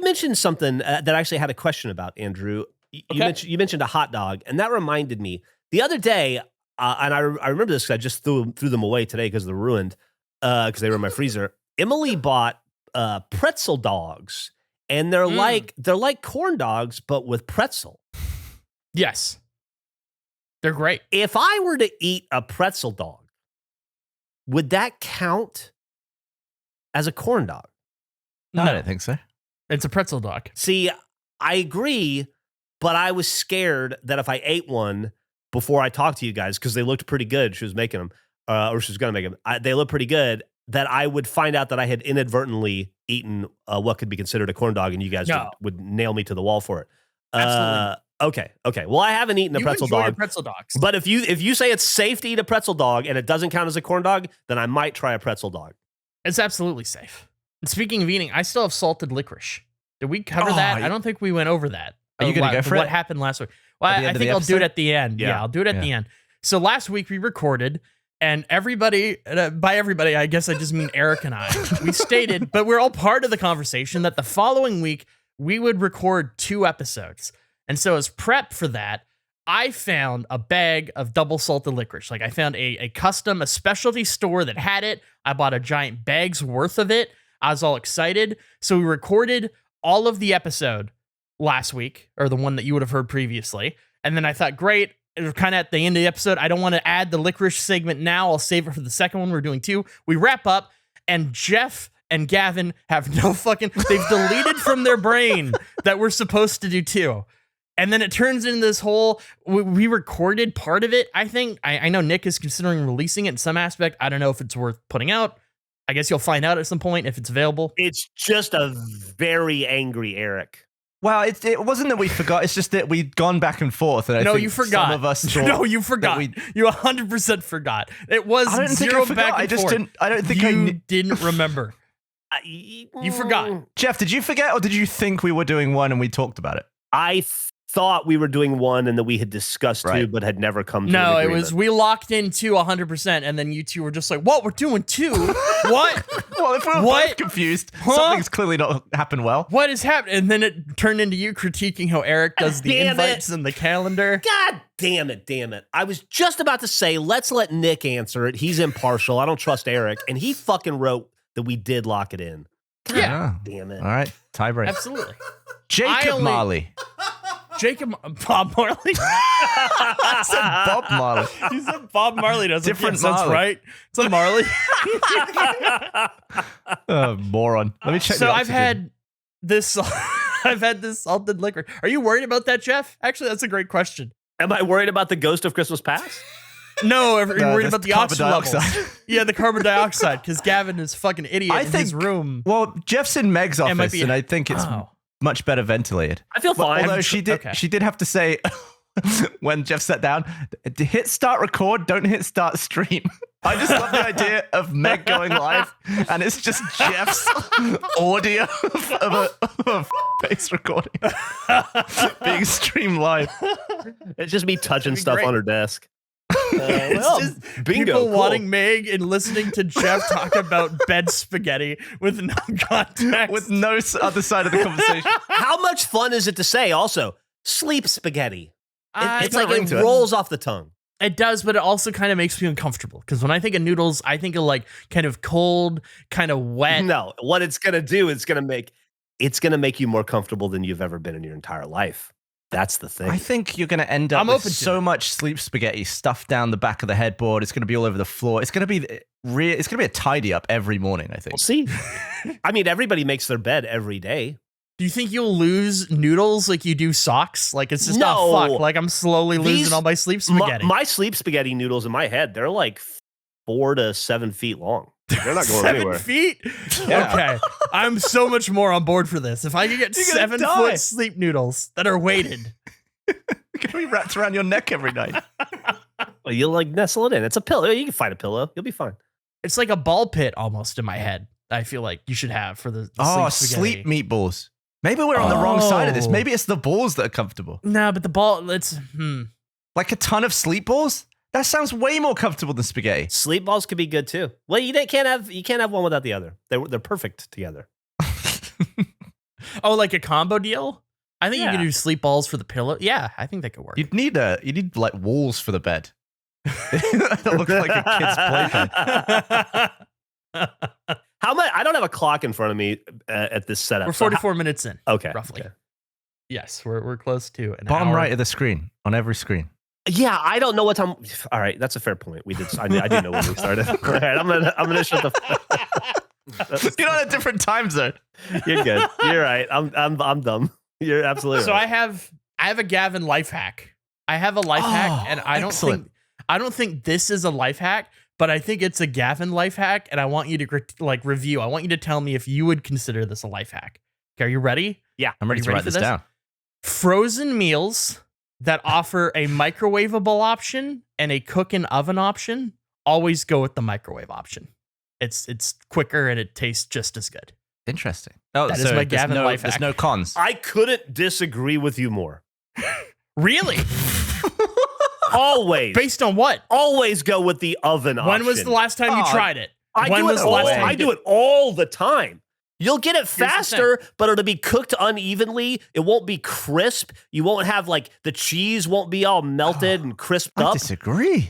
mentioned something that I actually had a question about, Andrew. You mentioned a hot dog, and that reminded me. The other day, and I remember this because I just threw them away today because they're ruined because they were in my freezer. Emily bought pretzel dogs, and they're like corn dogs but with pretzel. Yes. They're great. If I were to eat a pretzel dog, would that count as a corn dog? No, I don't think so. It's a pretzel dog. See, I agree, but I was scared that if I ate one before I talked to you guys, because they looked pretty good, she was making them, or she was going to make them, they looked pretty good, that I would find out that I had inadvertently eaten what could be considered a corn dog, and you guys would nail me to the wall for it. Absolutely. Okay. Well, I haven't eaten a pretzel enjoy dog. your pretzel dogs. But if you say it's safe to eat a pretzel dog and it doesn't count as a corn dog, then I might try a pretzel dog. It's absolutely safe. And speaking of eating, I still have salted licorice. Did we cover that? I don't think we went over that. Are you going to go for what it? happened last week? Well, At the I end of think the I'll do it episode? at the end. Yeah, I'll do it at the end. So last week we recorded, and everybody, by everybody, I guess I just mean Eric and I, we stated, but we're all part of the conversation, that the following week we would record 2 episodes. And so as prep for that, I found a bag of double salted licorice. Like I found a specialty store that had it. I bought a giant bag's worth of it. I was all excited. So we recorded all of the episode last week, or the one that you would have heard previously. And then I thought, great, it was kind of at the end of the episode. I don't want to add the licorice segment now. I'll save it for the second one. We're doing 2. We wrap up, and Geoff and Gavin have no fucking, they've deleted from their brain that we're supposed to do 2. And then it turns into this whole, we recorded part of it, I think. I know Nick is considering releasing it in some aspect. I don't know if it's worth putting out. I guess you'll find out at some point if it's available. It's just a very angry Eric. Well, it wasn't that we forgot. It's just that we'd gone back and forth. And I think you forgot. Some of us thought No, you forgot. You 100% forgot. It was I don't think zero I forgot. back and I just forth. didn't. I don't think You didn't remember. You forgot. Jeff, did you forget, or did you think we were doing one and we talked about it? I thought we were doing one and that we had discussed 2, but had never come to No, an it agreement. was, we locked in 2 100%, and then you two were just like, what? We're doing 2? What? Well, if we're both confused, something's clearly not happened well. What is happening? And then it turned into you critiquing how Eric does the invites and the calendar. God damn it. I was just about to say, let's let Nick answer it. He's impartial. I don't trust Eric. And he fucking wrote that we did lock it in. God Yeah. damn it. All right, tiebreak. Absolutely. Jacob Marley. Bob Marley. I said Bob Marley. You said Bob Marley doesn't Different That's Marley. right. It's a Marley. Oh, moron. Let me check. So the I've oxygen. had this. I've had this salted liquor. Are you worried about that, Geoff? Actually, that's a great question. Am I worried about the ghost of Christmas past? No, you're worried that's about the carbon oxygen levels. dioxide. Yeah, the carbon dioxide, because Gavin is fucking idiot in his room. Well, Jeff's in Meg's It might office, be- and I think it's much better ventilated. I feel fine. Although she did have to say when Geoff sat down, hit start record, don't hit start stream. I just love the idea of Meg going live, and it's just Jeff's audio of a face recording being streamed live. It's just me touching That'd be stuff great. on her desk. It's well, just bingo, people cool. wanting Meg and listening to Geoff talk about bed spaghetti with no context. With no other side of the conversation. How much fun is it to say also sleep spaghetti? It's got a like ring it to it. rolls off the tongue. It does, but it also kind of makes me uncomfortable, because when I think of noodles, I think of like kind of cold, kind of wet. No, what it's going to do is going to make it's going to make you more comfortable than you've ever been in your entire life. That's the thing. I think you're going to end up with so much sleep spaghetti stuffed down the back of the headboard. It's going to be all over the floor. It's going to be it's going to be a tidy up every morning, I think. We'll see. I mean, everybody makes their bed every day. Do you think you'll lose noodles like you do socks? Like it's just not fuck. Like I'm slowly losing all my sleep spaghetti. My sleep spaghetti noodles in my head, they're like 4 to 7 feet long. They're not going 7 anywhere. feet? Yeah. Okay. I'm so much more on board for this. If I could get 7-foot sleep noodles that are weighted. It's going to be wrapped around your neck every night. Well, you'll like nestle it in. It's a pillow. You can find a pillow. You'll be fine. It's like a ball pit almost in my head. I feel like you should have for the sleep meatballs. Maybe we're on the wrong side of this. Maybe it's the balls that are comfortable. No, but the ball, Like a ton of sleep balls? That sounds way more comfortable than spaghetti. Sleep balls could be good too. Well, you can't have one without the other. They're perfect together. Oh, like a combo deal? I think you could do sleep balls for the pillow. Yeah, I think that could work. You need like walls for the bed. That look like a kid's playpen. How much? I don't have a clock in front of me at this setup. We're 44 minutes in. Okay, roughly. Okay. Yes, we're close to an bottom hour. right of the screen on every screen. Yeah, I don't know what time. All right, that's a fair point. I do know when we started. All right, I'm gonna shut the. You're on a different time zone. You're good. You're right. I'm dumb. You're absolutely So right. I have a Gavin Lifehack. I have a life hack, and I don't think this is a life hack, but I think it's a Gavin Lifehack, and I want you to review. I want you to tell me if you would consider this a life hack. Okay, are you ready? Yeah, I'm ready to write this down. Frozen meals that offer a microwavable option and a cook in oven option, always go with the microwave option. It's quicker and it tastes just as good. Interesting. Oh, that is my Gavin Lifehack. There's no cons. I couldn't disagree with you more. Really? Always. Based on what? Always go with the oven option. When was the last time you tried it? I do it all the time. You'll get it faster, but it'll be cooked unevenly. It won't be crisp. You won't have the cheese won't be all melted and crisped up. I disagree.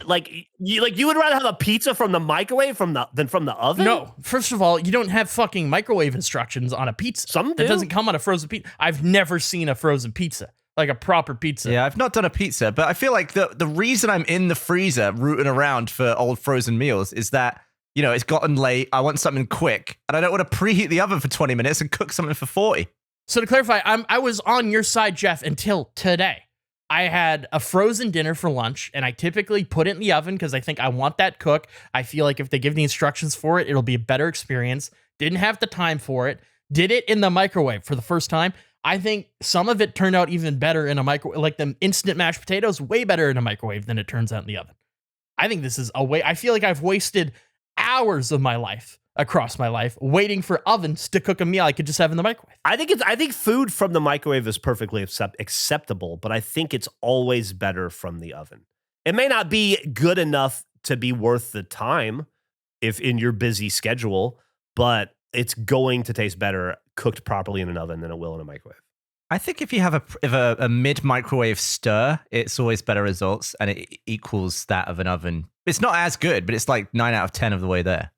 You would rather have a pizza from the microwave than from the oven? No. First of all, you don't have fucking microwave instructions on a pizza. Some do. It doesn't come on a frozen pizza. I've never seen a frozen pizza. Like a proper pizza. Yeah, I've not done a pizza, but I feel like the reason I'm in the freezer rooting around for old frozen meals is that it's gotten late. I want something quick, and I don't want to preheat the oven for 20 minutes and cook something for 40. So to clarify, I was on your side, Geoff, until today. I had a frozen dinner for lunch, and I typically put it in the oven because I think I want that cook. I feel like if they give the instructions for it, it'll be a better experience. Didn't have the time for it. Did it in the microwave for the first time. I think some of it turned out even better in a microwave. Like the instant mashed potatoes, way better in a microwave than it turns out in the oven. I think this is I feel like I've wasted hours of my life across my life waiting for ovens to cook a meal I could just have in the microwave. I think food from the microwave is perfectly acceptable, but I think it's always better from the oven. It may not be good enough to be worth the time if in your busy schedule, but it's going to taste better cooked properly in an oven than it will in a microwave. I think if you have a mid-microwave stir, it's always better results, and it equals that of an oven. It's not as good, but it's like 9 out of 10 of the way there.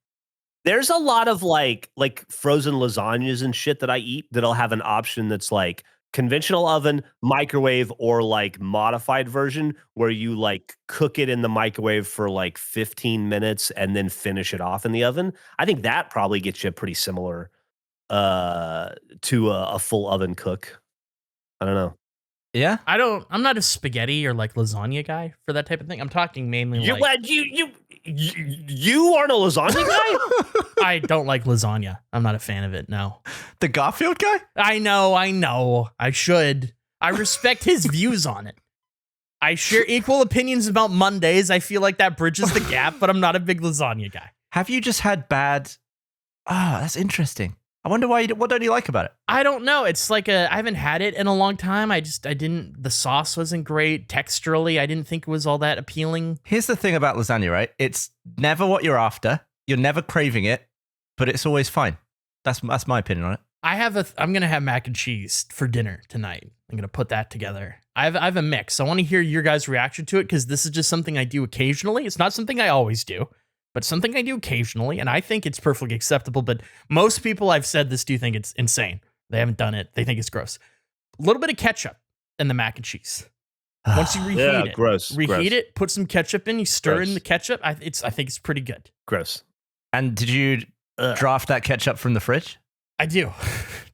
There's a lot of like frozen lasagnas and shit that I eat that'll have an option that's like conventional oven, microwave, or like modified version where you cook it in the microwave for 15 minutes and then finish it off in the oven. I think that probably gets you pretty similar to a full oven cook. I don't know. Yeah, I'm not a spaghetti or lasagna guy for that type of thing. I'm talking mainly you aren't a lasagna guy? I don't like lasagna. I'm not a fan of it. No. The Garfield guy? I know. I should. I respect his views on it. I share equal opinions about Mondays. I feel like that bridges the gap, but I'm not a big lasagna guy. Have you just had bad? That's interesting. I wonder why. What don't you like about it? I don't know. It's I haven't had it in a long time. The sauce wasn't great. Texturally, I didn't think it was all that appealing. Here's the thing about lasagna, right? It's never what you're after. You're never craving it, but it's always fine. That's my opinion on it. I'm going to have mac and cheese for dinner tonight. I'm going to put that together. I have a mix. I want to hear your guys' reaction to it because this is just something I do occasionally. It's not something I always do, but something I do occasionally, and I think it's perfectly acceptable. But most people I've said this to think it's insane. They haven't done it. They think it's gross. A little bit of ketchup in the mac and cheese. Once you reheat it, reheat it, put some ketchup in, you stir in the ketchup. I think it's pretty good. Gross. And did you draft that ketchup from the fridge? I do,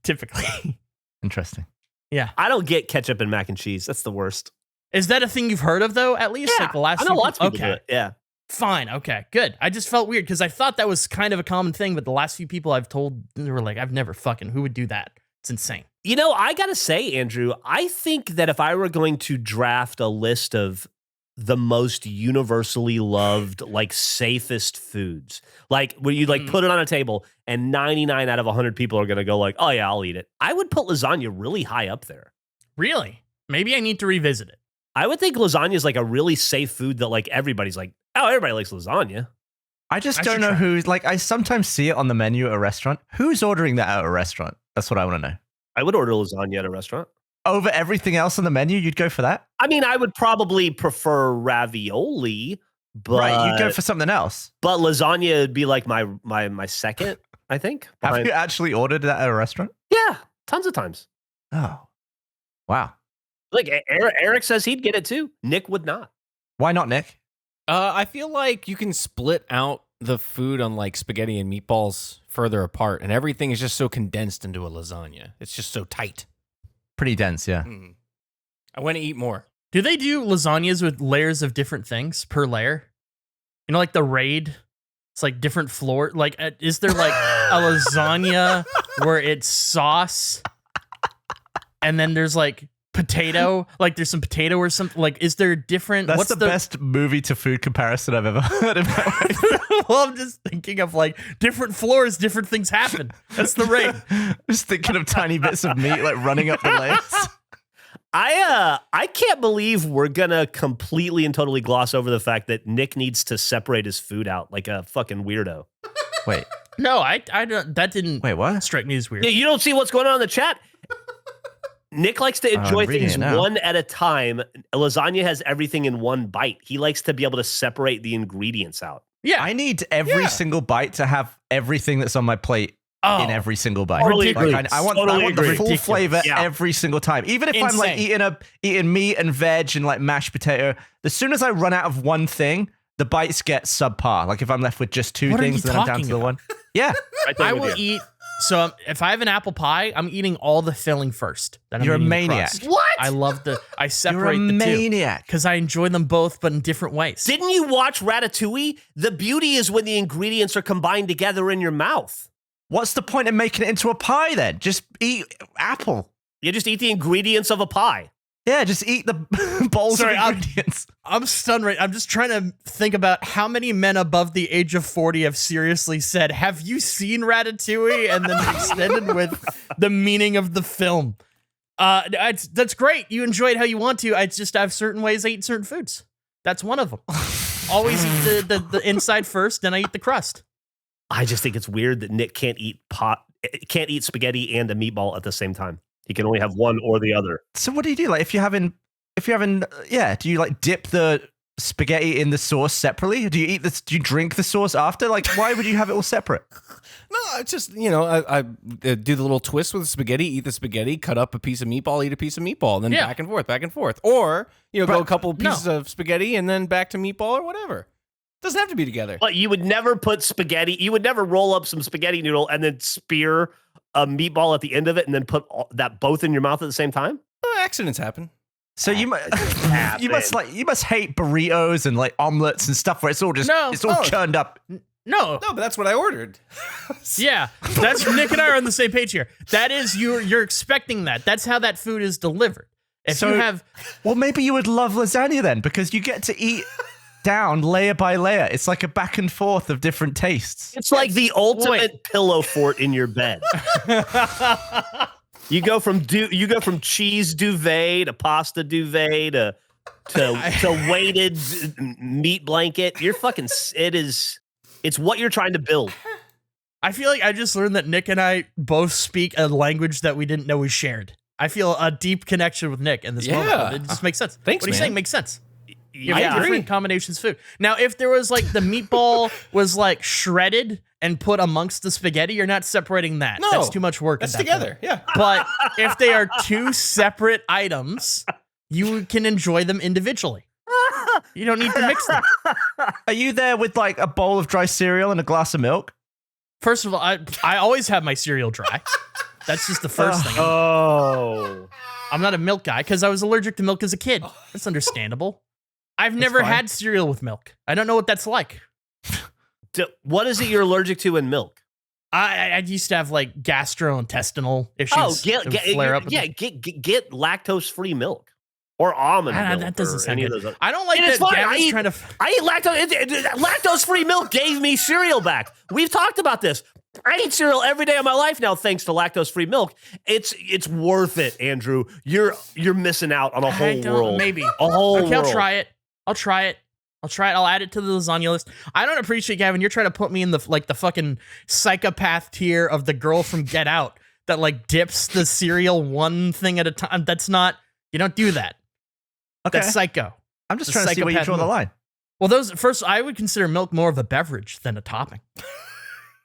typically. Interesting. Yeah. I don't get ketchup and mac and cheese. That's the worst. Is that a thing you've heard of, though, at least? Yeah, like the last I know lots of people do it. Yeah. Fine. Okay, good. I just felt weird because I thought that was kind of a common thing, but the last few people I've told, they were like, I've never who would do that? It's insane. You know, I got to say, Andrew, I think that if I were going to draft a list of the most universally loved, like safest foods, like when you like put it on a table and 99 out of 100 people are going to go like, oh yeah, I'll eat it. I would put lasagna really high up there. Really? Maybe I need to revisit it. I would think lasagna is like a really safe food that like everybody's like, oh, everybody likes lasagna. I just don't know who's like, I sometimes see it on the menu at a restaurant. Who's ordering that at a restaurant? That's what I want to know. I would order lasagna at a restaurant. Over everything else on the menu, you'd go for that? I mean, I would probably prefer ravioli, but right, you'd go for something else. But lasagna would be like my second, I think. Have you actually ordered that at a restaurant? Yeah, tons of times. Oh, wow. Like Eric says he'd get it too. Nick would not. Why not, Nick? I feel like you can split out the food on like spaghetti and meatballs further apart, and everything is just so condensed into a lasagna. It's just so tight. Pretty dense, yeah. I want to eat more. Do they do lasagnas with layers of different things per layer? You know, like the raid? It's like different floor. Like, is there like a lasagna where it's sauce and then there's like potato? Like there's some potato or something? Like, is there different? That's the best movie to food comparison I've ever heard in my life. Well, I'm just thinking of like different floors, different things happen. That's the raid. Just thinking of tiny bits of meat like running up the layers. I can't believe we're gonna completely and totally gloss over the fact that Nick needs to separate his food out like a fucking weirdo. Wait. No, I don't. That didn't. Wait, what? Strike me as weird. Yeah, you don't see what's going on in the chat. Nick likes to enjoy things one at a time. Lasagna has everything in one bite. He likes to be able to separate the ingredients out. Yeah, I need every single bite to have everything that's on my plate in every single bite. Totally like I want the full flavor Yeah. every single time. Even if I'm like eating meat and veg and like mashed potato, as soon as I run out of one thing, the bites get subpar. Like if I'm left with just two things, then I'm down to the one. Yeah. I will eat. So if I have an apple pie, I'm eating all the filling first. Then You're I'm a eating maniac. The crust. What? I separate You're a the maniac. because I enjoy them both, but in different ways. Didn't you watch Ratatouille? The beauty is when the ingredients are combined together in your mouth. What's the point of making it into a pie then? Just eat apple. You just eat the ingredients of a pie. Yeah, just eat the bowls of ingredients. I'm stunned right. I'm just trying to think about how many men above the age of 40 have seriously said, have you seen Ratatouille? And then extended with the meaning of the film. That's great. You enjoy it how you want to. I just have certain ways I eat certain foods. That's one of them. Always eat the inside first, then I eat the crust. I just think it's weird that Nick can't eat spaghetti and a meatball at the same time. He can only have one or the other. So what do you do? Like if you're having, do you like dip the spaghetti in the sauce separately? Do you eat this? Do you drink the sauce after? Like why would you have it all separate? No, it's just, I do the little twist with the spaghetti, eat the spaghetti, cut up a piece of meatball, eat a piece of meatball, and then back and forth. Or, go a couple pieces of spaghetti and then back to meatball or whatever. Doesn't have to be together. But you would never put spaghetti, you would never roll up some spaghetti noodle and then spear a meatball at the end of it and then put that both in your mouth at the same time? Accidents happen. So you must hate burritos and like omelets and stuff where it's all churned up. No, but that's what I ordered. Yeah, that's Nick and I are on the same page here. That is you're expecting that. That's how that food is delivered. Well, maybe you would love lasagna then because you get to eat down layer by layer. It's like a back and forth of different tastes. It's like the ultimate pillow fort in your bed. You go from cheese duvet to pasta duvet to weighted meat blanket. You're fucking. It's what you're trying to build. I feel like I just learned that Nick and I both speak a language that we didn't know we shared. I feel a deep connection with Nick in this moment. It just makes sense. Thanks, what he's saying makes sense. You I have agree. different combinations of food. Now, if there was like the meatball was like shredded and put amongst the spaghetti, you're not separating that. No, that's too much work. That's at that together. point. Yeah. But if they are two separate items, you can enjoy them individually. You don't need to mix them. Are you there with like a bowl of dry cereal and a glass of milk? First of all, I always have my cereal dry. That's just the first thing. Oh. I'm not a milk guy because I was allergic to milk as a kid. That's understandable. I've never fine. had cereal with milk. I don't know what that's like. What is it you're allergic to in milk? I used to have like gastrointestinal issues. Oh, that would flare up. get lactose-free milk or almond milk. That doesn't sound any of good. those. I don't like It's that fine. Gavin's trying to... I eat lactose-free milk gave me cereal back. We've talked about this. I eat cereal every day of my life now thanks to lactose-free milk. It's worth it, Andrew. You're missing out on a whole world. Maybe. A whole world. I'll try it. I'll add it to the lasagna list. I don't appreciate, Gavin, you're trying to put me in the fucking psychopath tier of the girl from Get Out that like dips the cereal one thing at a time. That's not, you don't do that. Okay. That's psycho. I'm just The trying to see where you psychopath draw the move. line. Well, I would consider milk more of a beverage than a topping.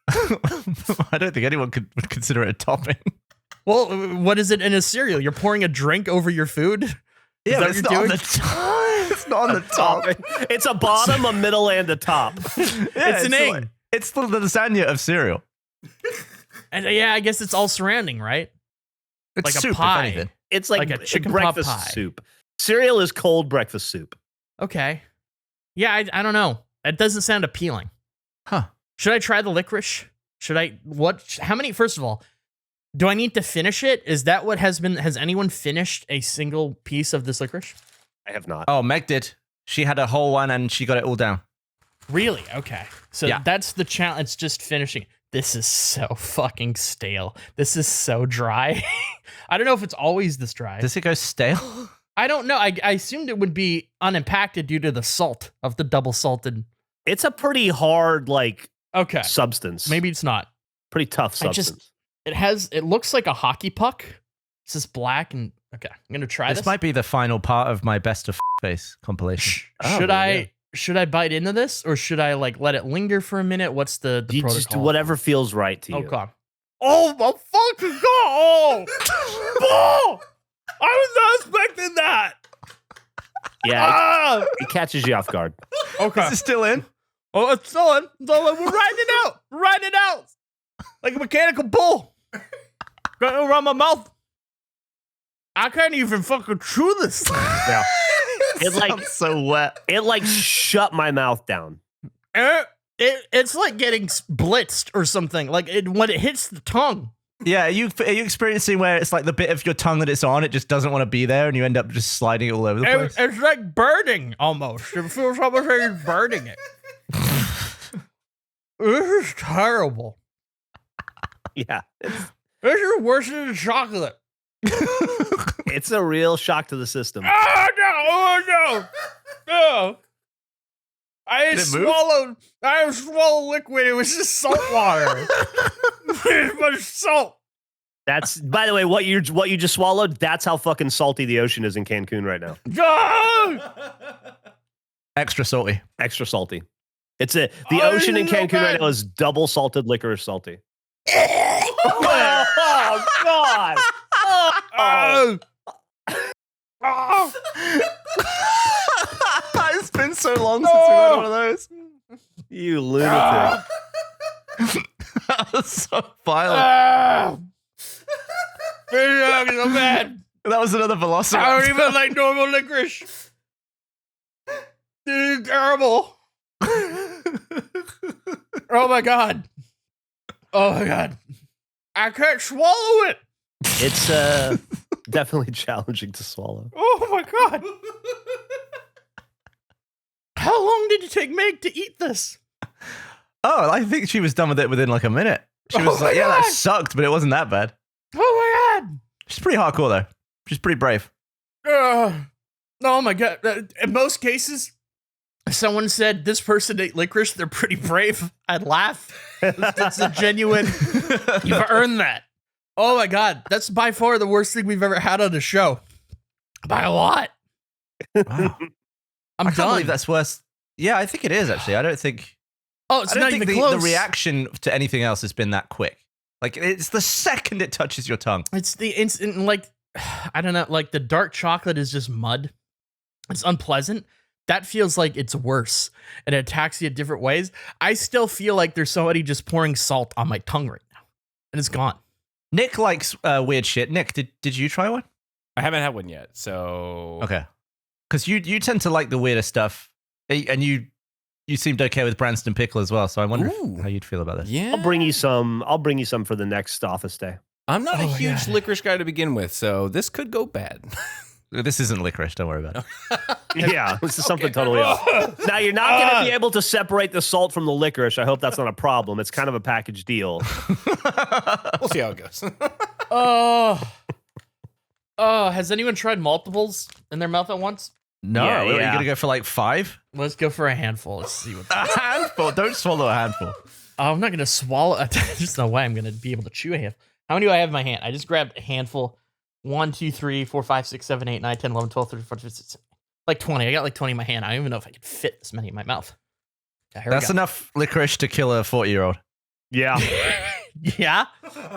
I don't think anyone would consider it a topping. Well, what is it in a cereal? You're pouring a drink over your food? Yeah, that but it's what not you're on doing? the top. It's not on the top. It's a bottom, a middle, and a top. Yeah, It's an egg. It's the lasagna of cereal. And yeah, I guess it's all surrounding, right? It's Like a soup, pie. if anything. It's like Like a chicken pot breakfast pie. soup. Cereal is cold breakfast soup. Okay. Yeah, I don't know. That doesn't sound appealing. Huh. Should I try the licorice? How many, first of all, do I need to finish it? Is that what has anyone finished a single piece of this licorice? I have not. Oh, Meg did. She had a whole one and she got it all down. Really? Okay. So Yeah. that's the challenge. It's just finishing. This is so fucking stale. This is so dry. I don't know if it's always this dry. Does it go stale? I don't know. I assumed it would be unimpacted due to the salt of the double salted. It's a pretty hard, Okay. substance. Maybe it's not. Pretty tough I just- substance. It looks like a hockey puck. It's just black and okay. I'm gonna try this. This might be the final part of my best of face compilation. Should I bite into this or should I let it linger for a minute? What's the You protocol? just do whatever feels right to you. Okay. Oh my fucking god! Oh, I was not expecting that. Yeah, Ah! it catches you off guard. Okay. Is it still in? Oh, it's on. We're riding it out. We're riding it out like a mechanical bull. Going around my mouth. I can't even fucking chew this. Yeah. It sounds so wet. It shut my mouth down. It's like getting blitzed or something. When it hits the tongue. Yeah, are you experiencing where it's like the bit of your tongue that it's on, it just doesn't want to be there and you end up just sliding it all over the place? It's like burning almost. It feels almost like you're burning it. This is terrible. Yeah. This is worse than the chocolate. It's a real shock to the system. Oh no! No! I Did it move? swallowed liquid. It was just salt water. It was salt. That's, by the way, what you just swallowed. That's how fucking salty the ocean is in Cancun right now. Ah! Extra salty. Extra salty. The Oh, ocean in this is so Cancun right bad. now is double salted licorice salty. Oh God! Oh. Oh. It's been so long since we had one of those. You lunatic! That was so violent. Ah. This is so bad. That was another I don't velociraptor. even like normal licorice. This is terrible. Oh my god. Oh my god. I can't swallow it. It's definitely challenging to swallow. Oh my god. How long did it take Meg to eat this? Oh, I think she was done with it within like a minute. She was Oh like, my yeah, that God. sucked, but it wasn't that bad. Oh my god. She's pretty hardcore though. She's pretty brave. Oh my god. In most cases, if someone said this person ate licorice, they're pretty brave, I'd laugh. That's a genuine, you've earned that. Oh my god. That's by far the worst thing we've ever had on the show. By a lot. Wow. I'm I can't done. believe that's worse. Yeah, I think it is actually. I don't think. Oh, it's I don't not think even the close. reaction to anything else has been that quick. Like, it's the second it touches your tongue. It's the instant, like, I don't know, like the dark chocolate is just mud. It's unpleasant. That feels like it's worse, and it attacks you in different ways. I still feel like there's somebody just pouring salt on my tongue right now, and it's gone. Nick likes weird shit. Nick, did you try one? I haven't had one yet, so Okay. Because you tend to like the weirder stuff, and you seemed okay with Branston pickle as well. So I wonder how you'd feel about this. Yeah, I'll bring you some for the next office day. I'm not a huge licorice guy to begin with, so this could go bad. This isn't licorice. Don't worry about it. Yeah, this is something totally off. Now, you're not going to be able to separate the salt from the licorice. I hope that's not a problem. It's kind of a package deal. We'll see how it goes. Has anyone tried multiples in their mouth at once? No, Yeah, are you yeah. gonna go for like 5? Let's go for a handful. Let's see what. A handful. Don't swallow a handful. I'm not gonna swallow. There's no way I'm gonna be able to chew a handful. How many do I have in my hand? I just grabbed a handful. 1, 2, 3, 4, 5, 6, 7, 8, 9, 10, 11, 12, 13, 14, 15, 16. Like 20. I got like 20 in my hand. I don't even know if I could fit this many in my mouth. Yeah, That's enough licorice to kill a 40-year-old. Yeah. Yeah?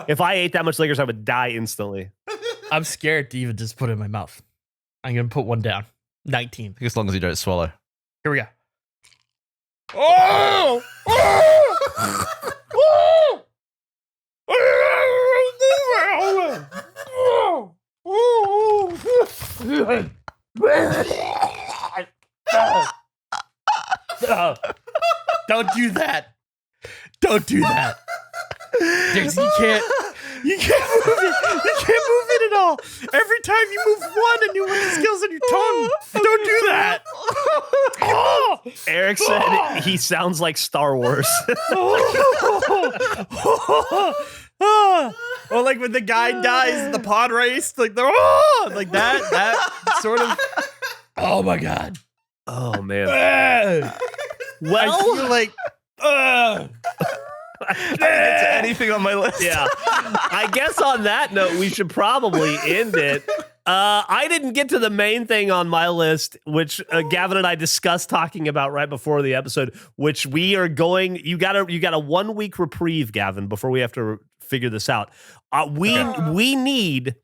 If I ate that much licorice, I would die instantly. I'm scared to even just put it in my mouth. I'm gonna put one down. 19. As long as you don't swallow. Here we go. Oh! Don't do that. Don't do that. Dixie, you can't move it. You can't move it at all. Every time you move one, a new one skills on your tongue. Don't do that. Oh! Eric said he sounds like Star Wars. Or like when the guy dies in the pod race, like like that sort of. Oh my god. Oh, man. Well, I feel like. I didn't get to anything on my list. Yeah. I guess on that note, we should probably end it. I didn't get to the main thing on my list, which Gavin and I discussed talking about right before the episode, which we are going. You got a 1 week reprieve, Gavin, before we have to figure this out. We need.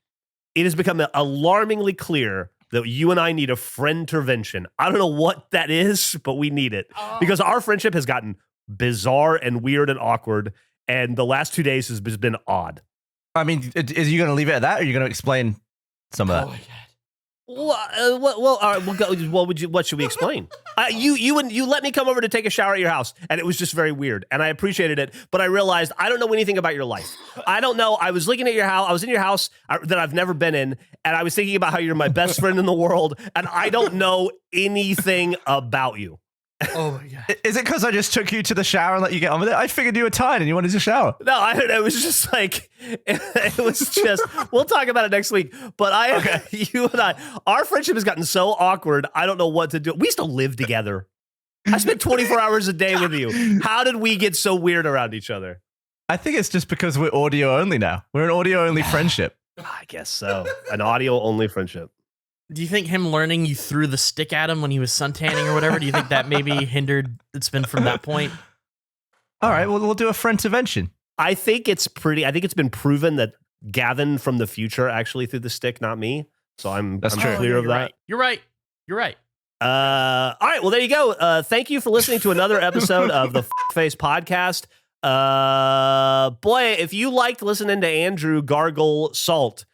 It has become alarmingly clear that you and I need a friend intervention. I don't know what that is, but we need it because our friendship has gotten bizarre and weird and awkward, and the last 2 days has been odd. I mean, is you going to leave it at that, or are you going to explain some of that? Oh my god. Well, all right, we'll go. What should we explain? You let me come over to take a shower at your house, and it was just very weird, and I appreciated it. But I realized I don't know anything about your life. I don't know. I was looking at your house. I was in your house that I've never been in, and I was thinking about how you're my best friend in the world, and I don't know anything about you. Oh my god. Is it because I just took you to the shower and let you get on with it? I figured you were tired and you wanted to shower. No, I don't know. It was just like, it was just, we'll talk about it next week. But you and I, our friendship has gotten so awkward. I don't know what to do. We used to live together. I spent 24 hours a day with you. How did we get so weird around each other? I think it's just because we're audio only now. We're an audio only friendship. I guess so. An audio only friendship. Do you think him learning you threw the stick at him when he was suntanning or whatever, do you think that maybe hindered it's been from that point? All right, well, we'll do a friend intervention. I think it's been proven that Gavin from the future actually threw the stick, not me. So I'm true. clear of that. Right. You're right. All right. Well, there you go. Thank you for listening to another episode of the KFace podcast. Boy, if you liked listening to Andrew gargle salt,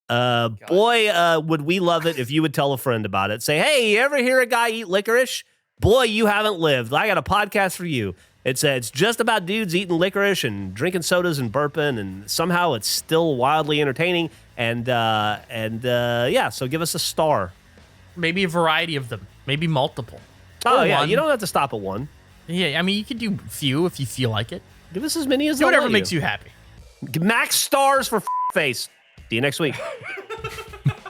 would we love it if you would tell a friend about it. Say, hey, you ever hear a guy eat licorice? Boy, you haven't lived. I got a podcast for you. It's just about dudes eating licorice and drinking sodas and burping, and somehow it's still wildly entertaining. And yeah, so give us a star. Maybe a variety of them. Maybe multiple. Oh, Or yeah, one. you don't have to stop at one. Yeah, I mean, you could do a few if you feel like it. Give us as many as Do whatever makes you happy. Max stars for face. See you next week.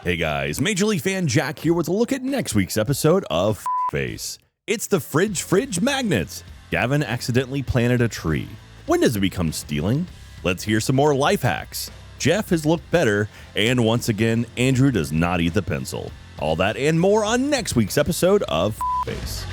Hey guys, Major League fan Jack here with a look at next week's episode of KFace. It's the fridge magnets. Gavin accidentally planted a tree. When does it become stealing? Let's hear some more life hacks. Geoff has looked better, and once again, Andrew does not eat the pencil. All that and more on next week's episode of KFace.